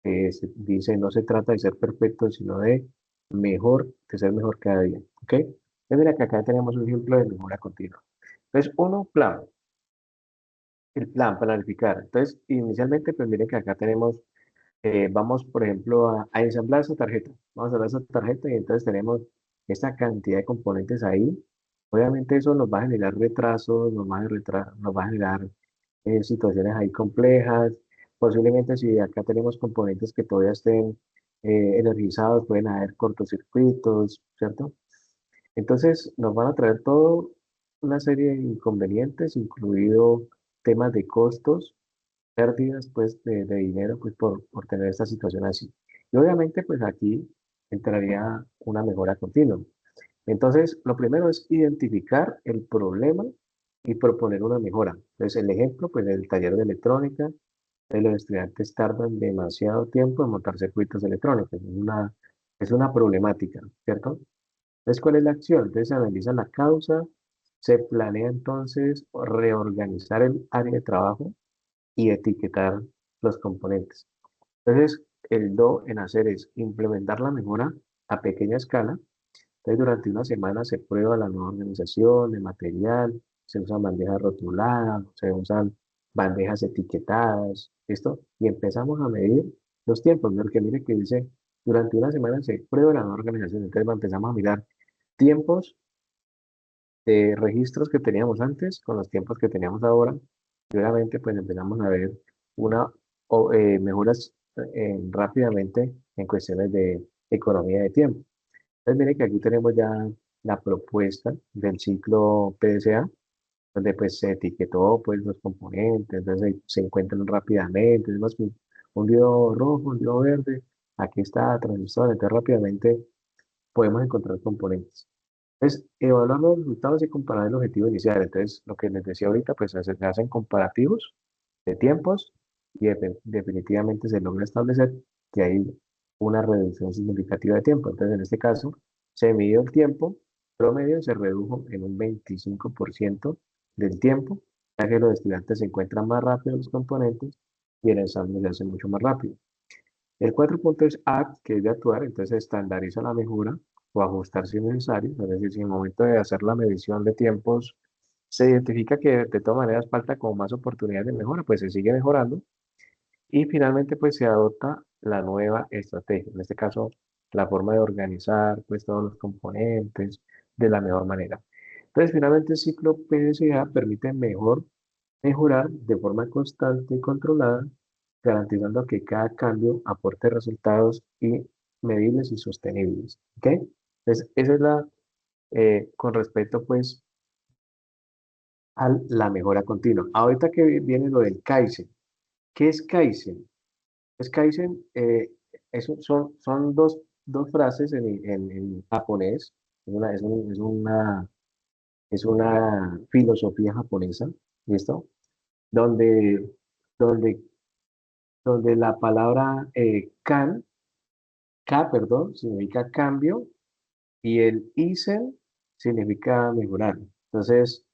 que dice, no se trata de ser perfecto, sino de ser mejor cada día. ¿Ok? Entonces, mira que acá tenemos un ejemplo de mejora continua. Entonces, uno, plan. El plan, planificar. Entonces, inicialmente, pues miren que acá tenemos, vamos, por ejemplo, a ensamblar esa tarjeta. Vamos a ensamblar esa tarjeta y entonces tenemos esta cantidad de componentes ahí. Obviamente eso nos va a generar retrasos, nos va a generar situaciones ahí complejas. Posiblemente si acá tenemos componentes que todavía estén energizados, pueden haber cortocircuitos, ¿cierto? Entonces nos van a traer todo una serie de inconvenientes, incluido temas de costos, pérdidas pues de dinero pues por tener esta situación así. Y obviamente pues aquí entraría una mejora continua. Entonces, lo primero es identificar el problema y proponer una mejora. Entonces, el ejemplo, pues, el taller de electrónica, los estudiantes tardan demasiado tiempo en montar circuitos electrónicos. Es una problemática, ¿cierto? Entonces, ¿cuál es la acción? Entonces, se analiza la causa, se planea entonces reorganizar el área de trabajo y etiquetar los componentes. Entonces, el do en hacer es implementar la mejora a pequeña escala. Entonces, durante una semana se prueba la nueva organización, el material, se usan bandejas rotuladas, se usan bandejas etiquetadas, ¿listo? Y empezamos a medir los tiempos, porque mire que dice, durante una semana se prueba la nueva organización, entonces empezamos a mirar tiempos de registros que teníamos antes con los tiempos que teníamos ahora, y obviamente pues empezamos a ver una mejoras rápidamente en cuestiones de economía de tiempo. Entonces, mire que aquí tenemos ya la propuesta del ciclo PDCA, donde pues se etiquetó pues los componentes, entonces se encuentran rápidamente, es más un diodo rojo, un diodo verde, aquí está transistor, entonces rápidamente podemos encontrar componentes. Entonces, evaluar los resultados y comparar el objetivo inicial. Entonces, lo que les decía ahorita, pues se hacen comparativos de tiempos y definitivamente se logra establecer que hay una reducción significativa de tiempo. Entonces, en este caso, se midió el tiempo promedio, se redujo en un 25% del tiempo, ya que los estudiantes se encuentran más rápido los componentes y el ensamble se hace mucho más rápido. El 4 punto es act, que es de actuar, entonces se estandariza la mejora o ajustar si es necesario, es decir, si en el momento de hacer la medición de tiempos se identifica que de todas maneras falta como más oportunidades de mejora, pues se sigue mejorando Y finalmente, pues se adopta la nueva estrategia, en este caso, la forma de organizar pues todos los componentes de la mejor manera. Entonces, finalmente el ciclo PDCA permite mejorar de forma constante y controlada, garantizando que cada cambio aporte resultados y medibles y sostenibles. ¿Ok? Entonces, esa es con respecto pues a la mejora continua. Ahorita que viene lo del Kaizen. ¿Qué es Kaizen? Pues Kaizen son dos frases en japonés. Es una filosofía japonesa, ¿listo? Donde, donde, donde la palabra perdón, significa cambio y el Isen significa mejorar. Entonces,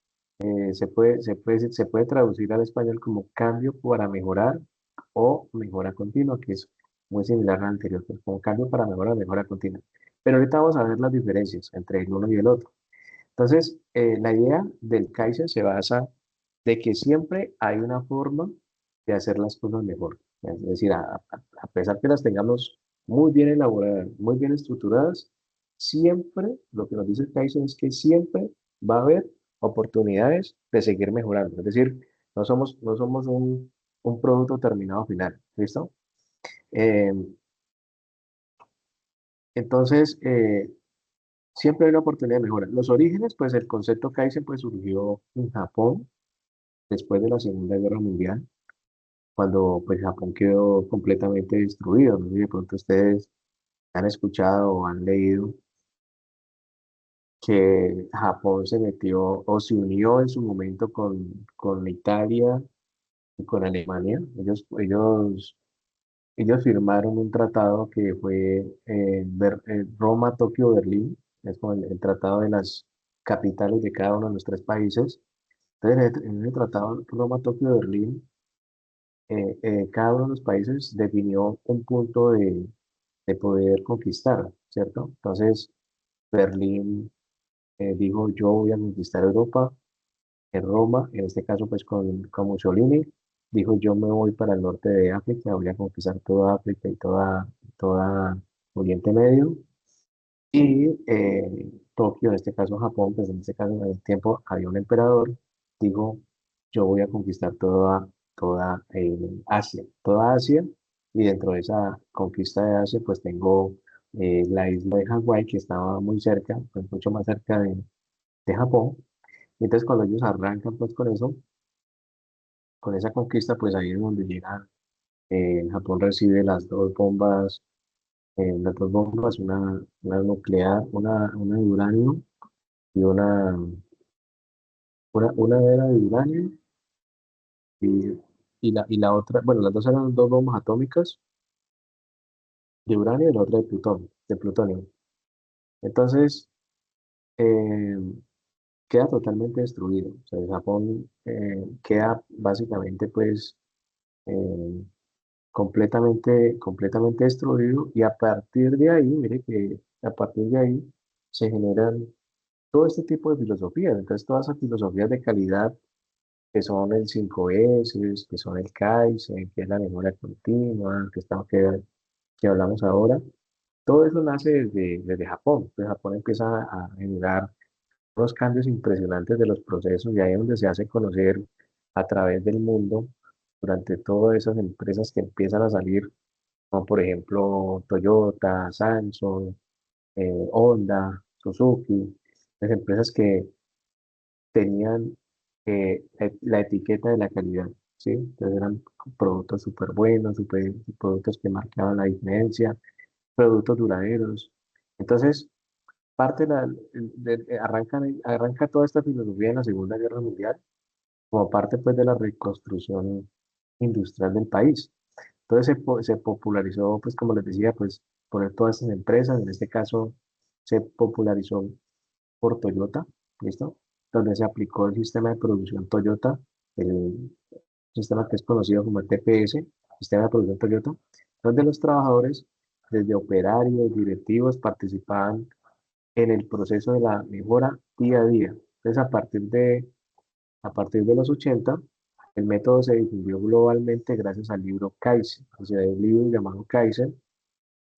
se puede traducir al español como cambio para mejorar o mejora continua, que es muy similar al anterior, pues como cambio para mejorar, mejora continua. Pero ahorita vamos a ver las diferencias entre el uno y el otro. Entonces, la idea del Kaizen se basa de que siempre hay una forma de hacer las cosas mejor. Es decir, a pesar que las tengamos muy bien elaboradas, muy bien estructuradas, siempre, lo que nos dice el Kaizen es que siempre va a haber oportunidades de seguir mejorando. Es decir, no somos un producto terminado final. ¿Listo? Eh, entonces, siempre hay una oportunidad de mejora. Los orígenes, pues el concepto Kaizen pues surgió en Japón después de la Segunda Guerra Mundial, cuando pues Japón quedó completamente destruido. No sé si de pronto ustedes han escuchado o han leído que Japón se metió o se unió en su momento con Italia y con Alemania. Ellos firmaron un tratado que fue Roma, Tokio, Berlín. Es como el tratado de las capitales de cada uno de los tres países. Entonces, en ese tratado Roma, Tokio, Berlín, cada uno de los países definió un punto de poder conquistar, ¿cierto? Entonces, Berlín dijo, yo voy a conquistar Europa. En Roma, en este caso, pues con Mussolini, dijo, yo me voy para el norte de África, voy a conquistar toda África y toda Oriente Medio. Y Tokio, en este caso Japón, pues en este caso en el tiempo había un emperador, dijo, yo voy a conquistar toda toda Asia, y dentro de esa conquista de Asia, pues tengo la isla de Hawái, que estaba muy cerca, pues mucho más cerca de Japón. Y entonces cuando ellos arrancan pues con eso, con esa conquista, pues ahí es donde llegan, Japón recibe las dos bombas, una nuclear, una de uranio y una era de uranio y, y la otra, bueno, las dos eran dos bombas atómicas de uranio y la otra de plutonio. Entonces, eh, queda totalmente destruido. O sea, el Japón queda básicamente pues eh, completamente destruido, y a partir de ahí, mire que a partir de ahí se generan todo este tipo de filosofías. Entonces, todas esas filosofías de calidad que son el 5S, que son el Kaizen, que es la mejora continua, que hablamos ahora, todo eso nace desde Japón. Pues Japón empieza a generar unos cambios impresionantes de los procesos, y ahí es donde se hace conocer a través del mundo durante todas esas empresas que empiezan a salir, como por ejemplo Toyota, Samsung, Honda, Suzuki, las empresas que tenían la etiqueta de la calidad, ¿sí? Entonces eran productos súper buenos, productos que marcaban la diferencia, productos duraderos. Entonces, arranca toda esta filosofía en la Segunda Guerra Mundial como parte pues de la reconstrucción industrial del país. Entonces se popularizó, pues como les decía, pues poner todas estas empresas, en este caso se popularizó por Toyota, ¿listo? Donde se aplicó el sistema de producción Toyota, el sistema que es conocido como el TPS, sistema de producción Toyota, donde los trabajadores, desde operarios, directivos, participaban en el proceso de la mejora día a día. Entonces, a partir de los 80 El método se difundió globalmente gracias al libro Kaizen, o sea, el libro llamado Kaizen,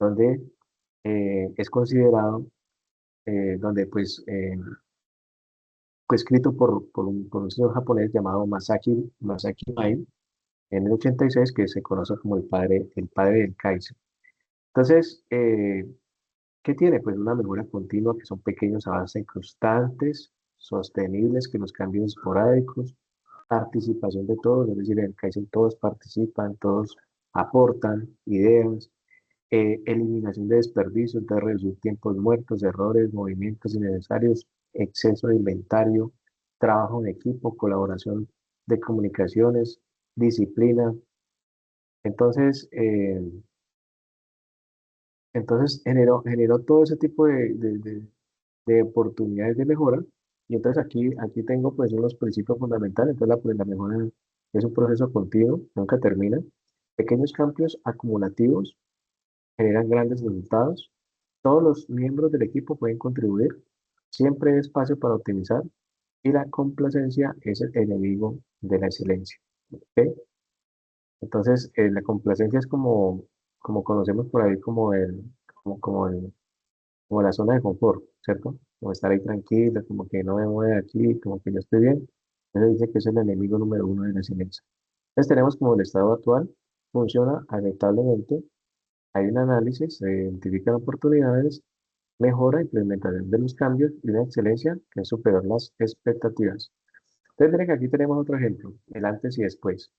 donde es considerado, donde fue escrito por un señor japonés llamado Masaki Mai en el 86, que se conoce como el padre del Kaizen. Entonces, ¿qué tiene? Pues una mejora continua, que son pequeños avances constantes, sostenibles, que los cambios esporádicos, participación de todos, es decir, en el Kaizen todos participan, todos aportan ideas, eliminación de desperdicios, entonces reducir tiempos muertos, errores, movimientos innecesarios, exceso de inventario, trabajo en equipo, colaboración de comunicaciones, disciplina. Entonces, generó todo ese tipo de oportunidades de mejora. Y entonces aquí tengo pues unos principios fundamentales. Entonces la mejora es un proceso continuo, nunca termina. Pequeños cambios acumulativos generan grandes resultados. Todos los miembros del equipo pueden contribuir. Siempre hay espacio para optimizar. Y la complacencia es el enemigo de la excelencia. ¿Ok? Entonces, la complacencia es como conocemos por ahí como la zona de confort, ¿cierto? Como estar ahí tranquilo, como que no me mueve aquí, como que yo estoy bien. Eso dice que es el enemigo número uno de la excelencia. Entonces tenemos como el estado actual, funciona aceptablemente, hay un análisis, se identifican oportunidades, mejora, implementación de los cambios y una excelencia que es superar las expectativas. Entonces miren que aquí tenemos otro ejemplo, el antes y después.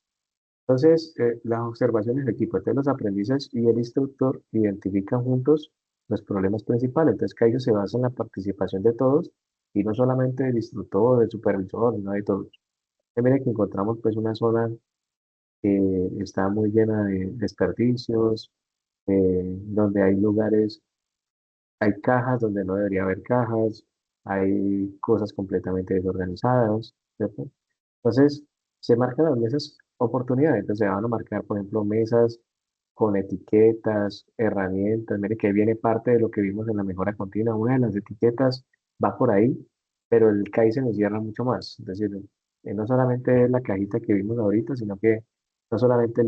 Entonces, las observaciones de equipo, entonces los aprendices y el instructor identifican juntos los problemas principales. Entonces, que ellos se basan en la participación de todos y no solamente del instructor, del supervisor, sino de todos. Miren que encontramos pues una zona que está muy llena de desperdicios, donde hay lugares, hay cajas donde no debería haber cajas, hay cosas completamente desorganizadas, ¿cierto? Entonces, se marcan las mesas oportunidades. Entonces, se van a marcar, por ejemplo, mesas con etiquetas, herramientas. Mire que ahí viene parte de lo que vimos en la mejora continua. Una de las etiquetas va por ahí, pero el Kaizen encierra mucho más. Es decir, no solamente es la cajita que vimos ahorita, sino que no solamente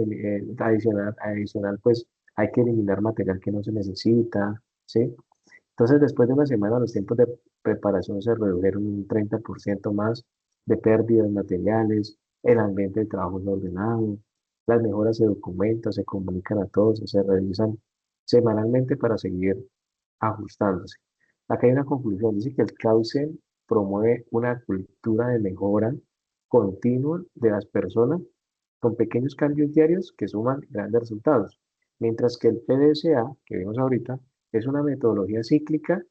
adicional, pues hay que eliminar material que no se necesita, ¿sí? Entonces, después de una semana, los tiempos de preparación se redujeron un 30% más de pérdidas materiales, el ambiente de trabajo es ordenado, las mejoras se documentan, se comunican a todos, se revisan semanalmente para seguir ajustándose. Acá hay una conclusión, dice que el Kaizen promueve una cultura de mejora continua de las personas con pequeños cambios diarios que suman grandes resultados, mientras que el PDCA, que vimos ahorita, es una metodología cíclica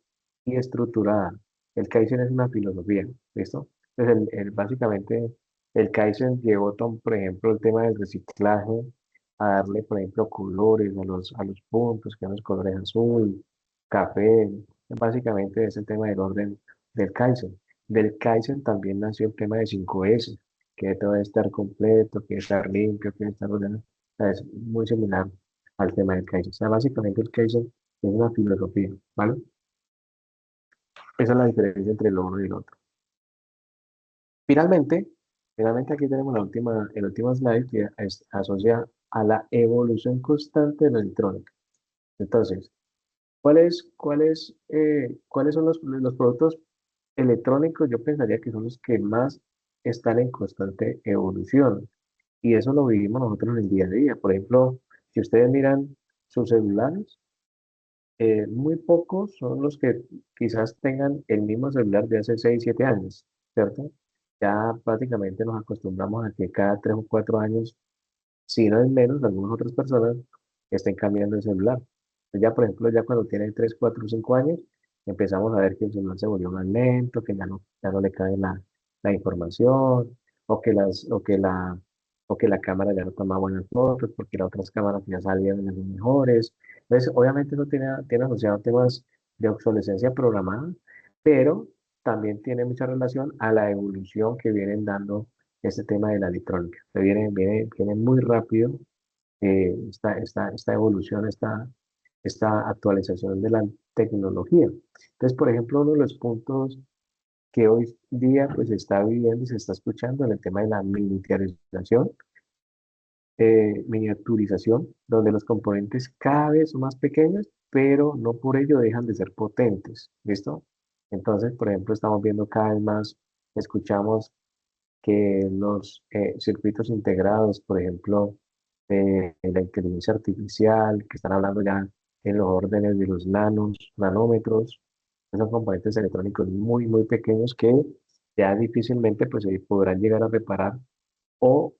y estructurada. El Kaizen es una filosofía, ¿listo? Entonces, básicamente, el Kaizen llevó, por ejemplo, el tema del reciclaje, a darle, por ejemplo, colores a los puntos, que son los colores azul, café. Básicamente es el tema del orden del Kaizen. Del Kaizen también nació el tema de 5S, que todo debe estar completo, que debe estar limpio, que debe estar ordenado. O sea, es muy similar al tema del Kaizen. O sea, básicamente el Kaizen es una filosofía, ¿vale? Esa es la diferencia entre lo uno y el otro. Finalmente, finalmente aquí tenemos el último slide que asocia a la evolución constante de la electrónica. Entonces, ¿cuáles son los productos electrónicos? Yo pensaría que son los que más están en constante evolución. Y eso lo vivimos nosotros en el día a día. Por ejemplo, si ustedes miran sus celulares, muy pocos son los que quizás tengan el mismo celular de hace 6 7 años, ¿cierto? Ya prácticamente nos acostumbramos a que cada 3 o 4 años, si no es menos, algunas otras personas estén cambiando de celular. Ya, por ejemplo, ya cuando tienen 3 4 5 años, empezamos a ver que el celular se volvió más lento, que ya no le cae la información, o que, las, o que la cámara ya no toma buenas fotos, porque las otras cámaras ya salieron las mejores. Entonces, obviamente eso tiene asociado temas de obsolescencia programada, pero también tiene mucha relación a la evolución que vienen dando este tema de la electrónica. Viene muy rápido esta evolución, esta actualización de la tecnología. Entonces, por ejemplo, uno de los puntos que hoy día pues se está viviendo y se está escuchando en el tema de la militarización, miniaturización, donde los componentes cada vez son más pequeños, pero no por ello dejan de ser potentes, ¿listo? Entonces, por ejemplo, estamos viendo cada vez más, escuchamos que los circuitos integrados, por ejemplo, la inteligencia artificial, que están hablando ya en los órdenes de los nanómetros, esos componentes electrónicos muy, muy pequeños que ya difícilmente pues, se podrán llegar a reparar o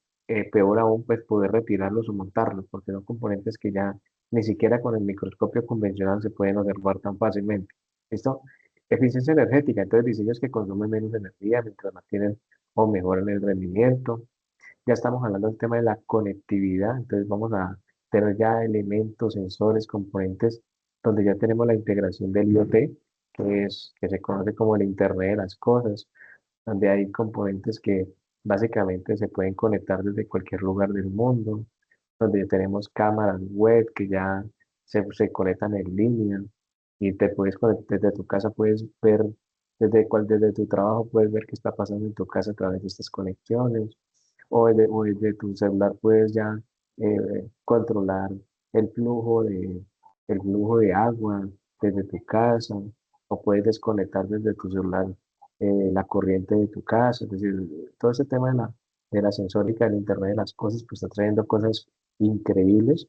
peor aún, pues poder retirarlos o montarlos, porque son componentes que ya ni siquiera con el microscopio convencional se pueden observar tan fácilmente. ¿Listo? Eficiencia energética, entonces diseños que consumen menos energía mientras mantienen o mejoran el rendimiento. Ya estamos hablando del tema de la conectividad, entonces vamos a tener ya elementos, sensores, componentes, donde ya tenemos la integración del IoT, que se conoce como el Internet de las Cosas, donde hay componentes que básicamente se pueden conectar desde cualquier lugar del mundo, donde ya tenemos cámaras web que ya se conectan en línea y te puedes conectar desde tu casa, puedes ver desde tu trabajo, puedes ver qué está pasando en tu casa a través de estas conexiones, o desde tu celular puedes ya controlar el el flujo de agua desde tu casa, o puedes desconectar desde tu celular la corriente de tu casa, es decir, todo ese tema de la sensórica del Internet de las cosas, pues está trayendo cosas increíbles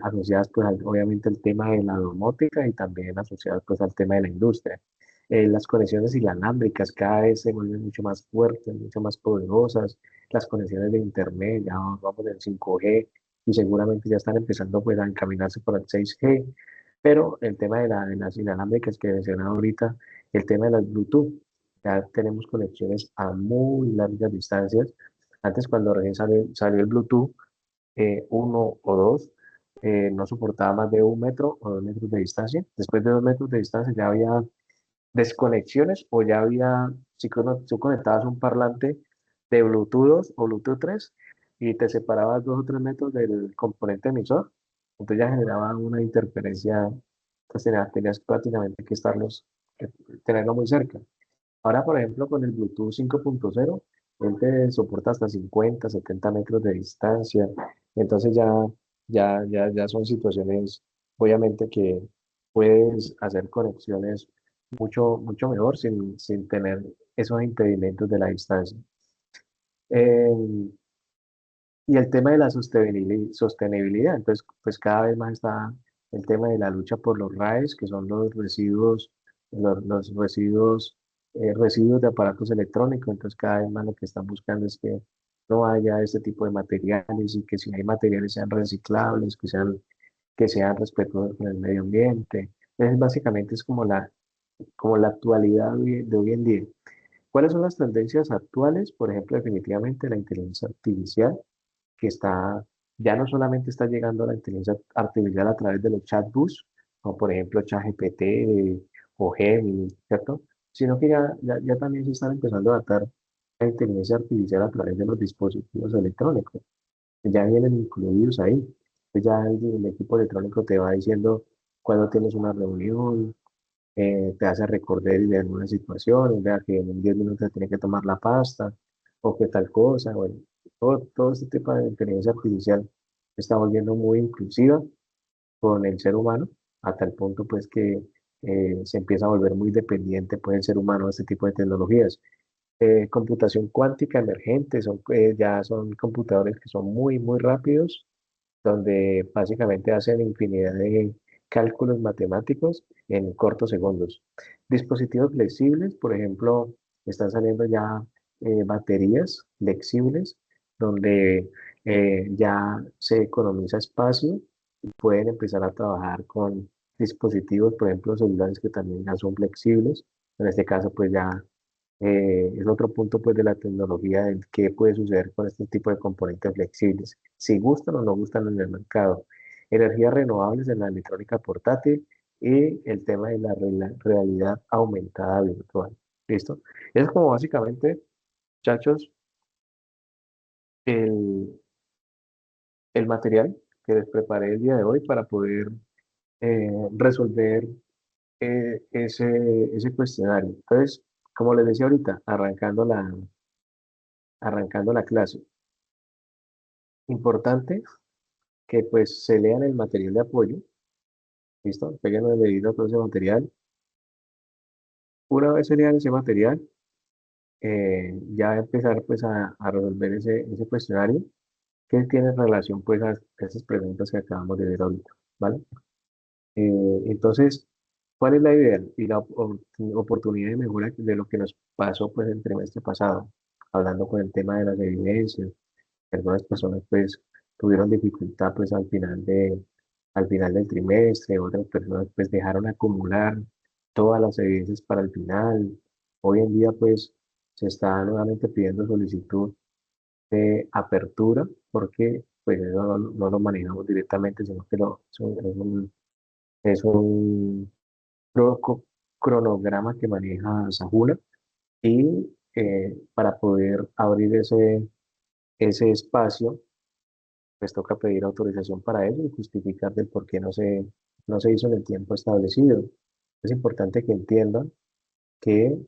asociadas pues obviamente al tema de la domótica y también asociadas pues al tema de la industria. Las conexiones inalámbricas cada vez se vuelven mucho más fuertes, mucho más poderosas, las conexiones de Internet, ya vamos en 5G y seguramente ya están empezando pues a encaminarse por el 6G, pero el tema de las inalámbricas que mencionaba ahorita, el tema de las Bluetooth, ya tenemos conexiones a muy largas distancias. Antes cuando recién salió el Bluetooth, uno o dos, no soportaba más de 1 metro o 2 metros de distancia. Después de 2 metros de distancia ya había desconexiones o ya había, si tú conectabas un parlante de Bluetooth 2 o Bluetooth 3 y te separabas 2 o 3 metros del componente emisor, entonces ya generaba una interferencia, pues tenías prácticamente que tenerlo muy cerca. Ahora, por ejemplo, con el Bluetooth 5.0, él te soporta hasta 50, 70 metros de distancia. Entonces ya son situaciones, obviamente, que puedes hacer conexiones mucho mejor sin tener esos impedimentos de la distancia. Eh, y el tema de la sostenibilidad, entonces, pues cada vez más está el tema de la lucha por los RAEs, que son los residuos, los residuos de aparatos electrónicos. Entonces, cada vez más lo que están buscando es que no haya este tipo de materiales y que si hay materiales sean reciclables, que sean respetuosos con el medio ambiente. Entonces, básicamente es como la actualidad de hoy en día. ¿Cuáles son las tendencias actuales? Por ejemplo, definitivamente la inteligencia artificial que ya no solamente está llegando a la inteligencia artificial a través de los chatbots, como por ejemplo ChatGPT o Gemini, ¿cierto? Sino que ya también se están empezando a adaptar la inteligencia artificial a través de los dispositivos electrónicos, que ya vienen incluidos ahí. Entonces ya el equipo electrónico te va diciendo cuando tienes una reunión, te hace recordar de alguna situación, vea que en 10 minutos tiene que tomar la pasta o que tal cosa, bueno, todo este tipo de inteligencia artificial se está volviendo muy inclusiva con el ser humano, hasta el punto pues que se empieza a volver muy dependiente pues el ser humano de este tipo de tecnologías. Computación cuántica emergente, ya son computadores que son muy rápidos, donde básicamente hacen infinidad de cálculos matemáticos en cortos segundos. Dispositivos flexibles, por ejemplo, están saliendo ya baterías flexibles, donde ya se economiza espacio y pueden empezar a trabajar con dispositivos, por ejemplo, celulares que también ya son flexibles. En este caso, pues ya es otro punto pues de la tecnología del qué puede suceder con este tipo de componentes flexibles, si gustan o no gustan en el mercado. Energías renovables en la electrónica portátil y el tema de la realidad aumentada virtual. ¿Listo? Es como básicamente, muchachos, el, el material que les preparé el día de hoy para poder resolver ese cuestionario. Entonces, como les decía ahorita, arrancando la clase, importante que pues se lean el material de apoyo, ¿listo? Peguen el dedito a todo ese material. Una vez se lean ese material, ya empezar pues a resolver ese cuestionario que tiene relación pues a esas preguntas que acabamos de ver ahorita, ¿vale? Entonces, ¿cuál es la idea y la oportunidad de mejora de lo que nos pasó pues el trimestre pasado? Hablando con el tema de las evidencias, algunas personas pues tuvieron dificultad pues al final del trimestre, otras personas pues dejaron acumular todas las evidencias para el final. Hoy en día pues se está nuevamente pidiendo solicitud de apertura porque pues eso no lo manejamos directamente, sino que es un croco- cronograma que maneja Sajula y para poder abrir ese espacio, pues toca pedir autorización para ello y justificar del por qué no se hizo en el tiempo establecido. Es importante que entiendan que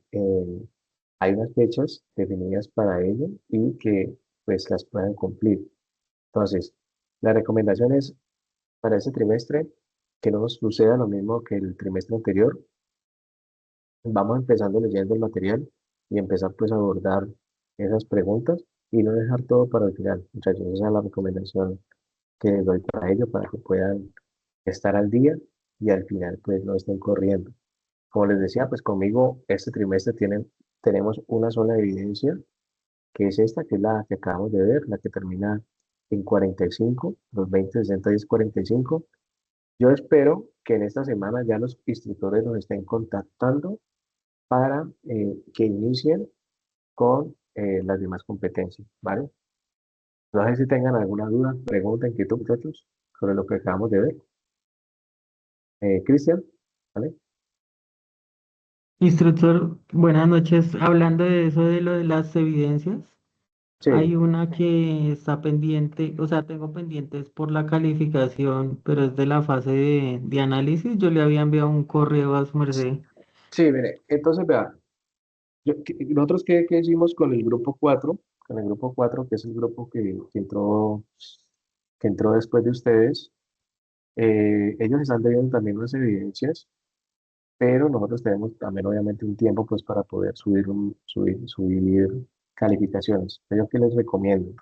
hay unas fechas definidas para ello y que pues las puedan cumplir. Entonces, la recomendación es para este trimestre que no nos suceda lo mismo que el trimestre anterior. Vamos empezando leyendo el material y empezar pues a abordar esas preguntas y no dejar todo para el final. Muchachos, esa es la recomendación que les doy para ello, para que puedan estar al día y al final pues no estén corriendo. Como les decía, pues conmigo este trimestre tenemos una sola evidencia, que es esta, que es la que acabamos de ver, la que termina en 45, los 20, 60 y 45. Yo espero que en esta semana ya los instructores nos estén contactando para que inicien con las demás competencias, ¿vale? No sé si tengan alguna duda, pregunta, inquietud, muchachos, sobre lo que acabamos de ver. Cristian, ¿vale? Instructor, buenas noches. Hablando de eso de lo de las evidencias, Sí, hay una que está pendiente, o sea, tengo pendientes por la calificación, pero es de la fase de análisis. Yo le había enviado un correo a su merced. sí, mire, entonces vea, nosotros qué hicimos con el grupo 4, con el grupo 4 que es el grupo que entró después de ustedes. Ellos están teniendo también unas evidencias, pero nosotros tenemos también obviamente un tiempo pues para poder subir calificaciones. Yo que les recomiendo,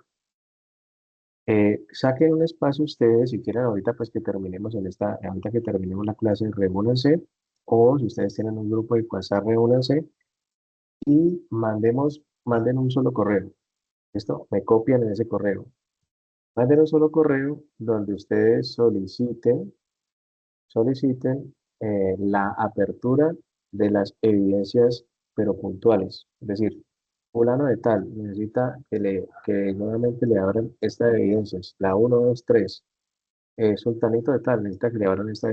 saquen un espacio ustedes, si quieren ahorita pues que terminemos ahorita que terminemos la clase, reúnanse, o si ustedes tienen un grupo de WhatsApp, reúnanse y manden un solo correo. ¿Listo? Me copian en ese correo. Manden un solo correo donde ustedes soliciten la apertura de las evidencias, pero puntuales. Es decir, fulano de tal necesita que nuevamente le abran estas evidencias, la uno 2 3. Sultanito de tal necesita que le abran esta.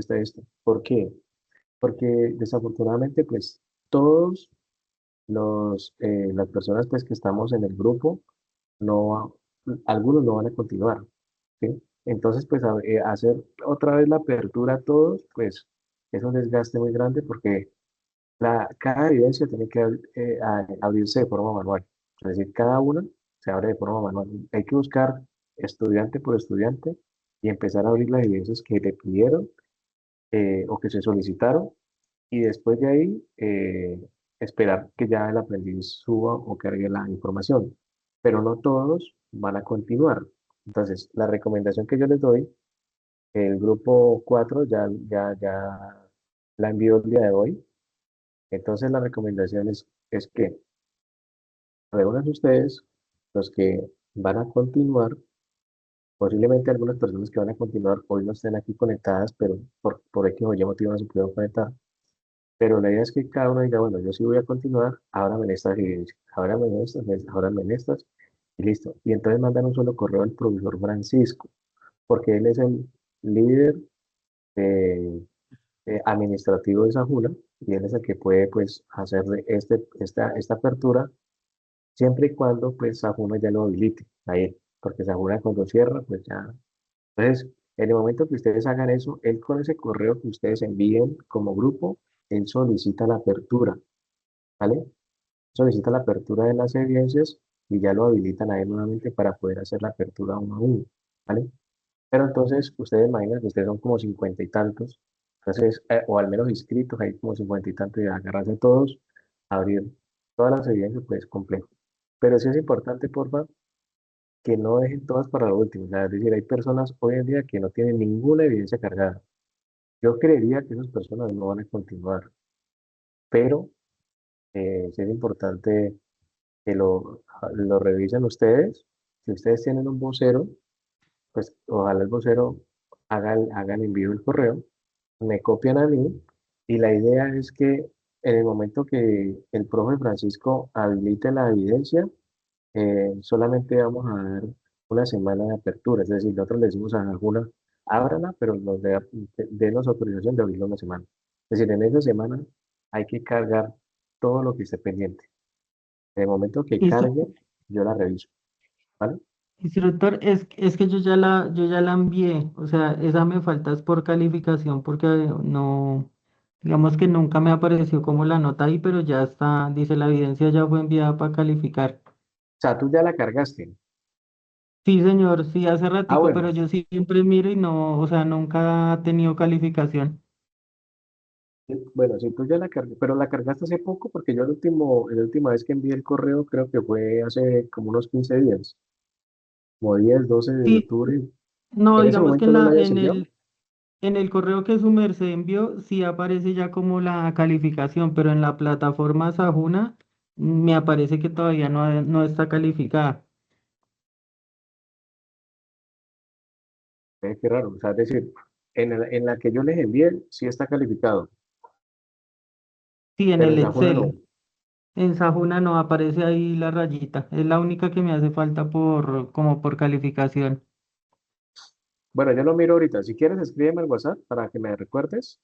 ¿Por qué? Porque desafortunadamente, pues, todos las personas pues, que estamos en el grupo, no, algunos no van a continuar, ¿sí? Entonces, pues hacer otra vez la apertura a todos, pues es un desgaste muy grande porque cada evidencia tiene que abrirse de forma manual. Es decir, cada una se abre de forma manual. Hay que buscar estudiante por estudiante y empezar a abrir las evidencias que le pidieron o que se solicitaron y después de ahí esperar que ya el aprendiz suba o cargue la información. Pero no todos van a continuar. Entonces, la recomendación que yo les doy, el grupo 4 ya la envió el día de hoy. Entonces, la recomendación es que reúnan ustedes los que van a continuar. Posiblemente algunas personas que van a continuar hoy no estén aquí conectadas, pero por X o Y motivo no se pudieron conectar. Pero la idea es que cada uno diga, bueno, yo sí voy a continuar, ábrame en estas evidencias, ábrame en estas, ábrame en estas, y listo. Y entonces mandan un solo correo al profesor Francisco, porque él es el líder eh, administrativo de Sajuna, y él es el que puede, pues, hacerle esta apertura, siempre y cuando, pues, Sajuna ya lo habilite a él, porque Sajuna cuando cierra, pues ya. Entonces, en el momento que ustedes hagan eso, él con ese correo que ustedes envíen como grupo, él solicita la apertura, ¿vale? solicita la apertura de las evidencias y ya lo habilitan a él nuevamente para poder hacer la apertura uno a uno, ¿vale? Pero entonces, ustedes imaginan que ustedes son como 50 y tantos, entonces, o al menos inscritos, hay como 50 y tantos, y agarrarse todos, abrir todas las evidencias, pues es complejo. Pero sí es importante, porfa, que no dejen todas para lo último. O sea, es decir, hay personas hoy en día que no tienen ninguna evidencia cargada. Yo creería que esas personas no van a continuar, pero sí es importante que lo revisen ustedes. Si ustedes tienen un vocero, pues ojalá el vocero haga el envío del correo, me copian a mí y la idea es que en el momento que el profe Francisco habilite la evidencia, solamente vamos a dar una semana de apertura, es decir, nosotros le decimos a alguna, ábrala, pero denos autorización de abrirla una semana. Es decir, en esa semana hay que cargar todo lo que esté pendiente. En el momento que Instru- cargue, yo la reviso, ¿vale? Instructor, es que yo ya la envié, o sea, esa me falta es por calificación porque no, digamos que nunca me apareció como la nota ahí, pero ya está, dice la evidencia ya fue enviada para calificar. O sea, tú ya la cargaste. Sí, señor, sí, hace Ah, ratico, pero bueno. yo siempre miro y no, o sea, nunca ha tenido calificación. Bueno, si tú ya la cargaste, pero la cargaste hace poco porque yo la última vez que envié el correo creo que fue hace como unos 15 días, como 10, 12 de Sí, octubre. no, ¿En ese digamos que momento no la habías enviado? en el correo que su merced envió, sí aparece ya como la calificación, pero en la plataforma Sajuna me aparece que todavía no está calificada. Qué raro, o sea, es decir, en la que yo les envié sí está calificado, Sí, en pero el en Sajuna no. Excel. En Sajuna no aparece ahí la rayita. Es la única que me hace falta como por calificación. Bueno, yo lo miro ahorita. Si quieres, escríbeme al WhatsApp para que me recuerdes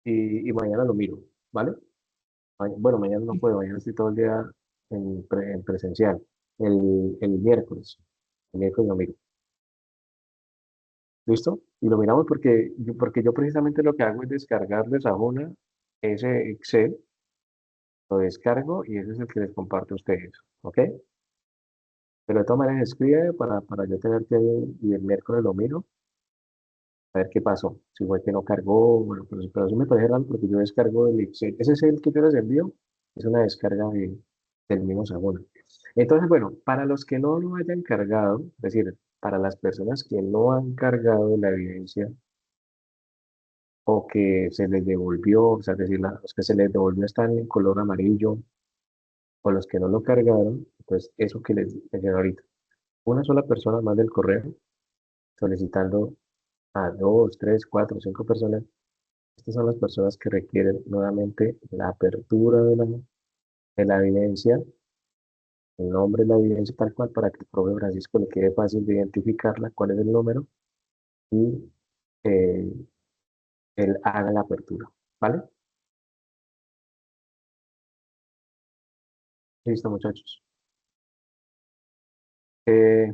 y mañana lo miro, ¿vale? Bueno, mañana no puedo, mañana estoy todo el día en presencial. El miércoles. El miércoles lo miro. ¿Listo? Y lo miramos porque yo precisamente lo que hago es descargar de Sajuna ese Excel, lo descargo y ese es el que les comparto a ustedes. ¿Ok? Pero de todas maneras escribe para yo tenerte ahí y el miércoles lo miro, a ver qué pasó. Si fue que no cargó, bueno, pero eso me parece raro porque yo descargo el Excel. Ese es el que yo les envío, es una descarga del mismo Sajuna. Entonces, bueno, para los que no lo hayan cargado, es decir, para las personas que no han cargado la evidencia, o que se les devolvió, o sea, es decir, los que se les devolvió están en color amarillo, o los que no lo cargaron, pues eso que les dije ahorita. Una sola persona más del correo solicitando a dos, tres, cuatro, cinco personas. Estas son las personas que requieren nuevamente la apertura de la evidencia, el nombre de la evidencia tal cual, para que el profe Francisco le quede fácil de identificarla, cuál es el número, y eh, él haga la apertura. ¿Vale? Listo, muchachos.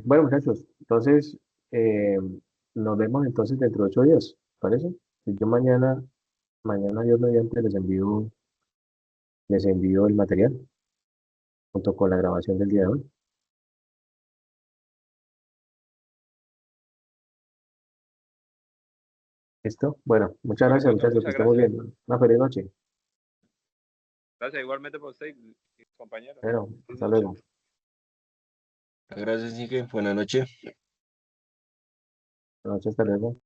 Bueno, muchachos, entonces eh, nos vemos entonces dentro de 8 días, ¿parece? Si yo mañana Dios mediante les envío el material junto con la grabación del día de hoy. ¿Listo? Bueno, muchas gracias, Listo, muchachos, que muchas estemos gracias. bien. Una feliz noche. Gracias igualmente por usted y compañero. Bueno, Feliz hasta noche. luego. Gracias, Quique. Buenas noches. Buenas noches, hasta luego.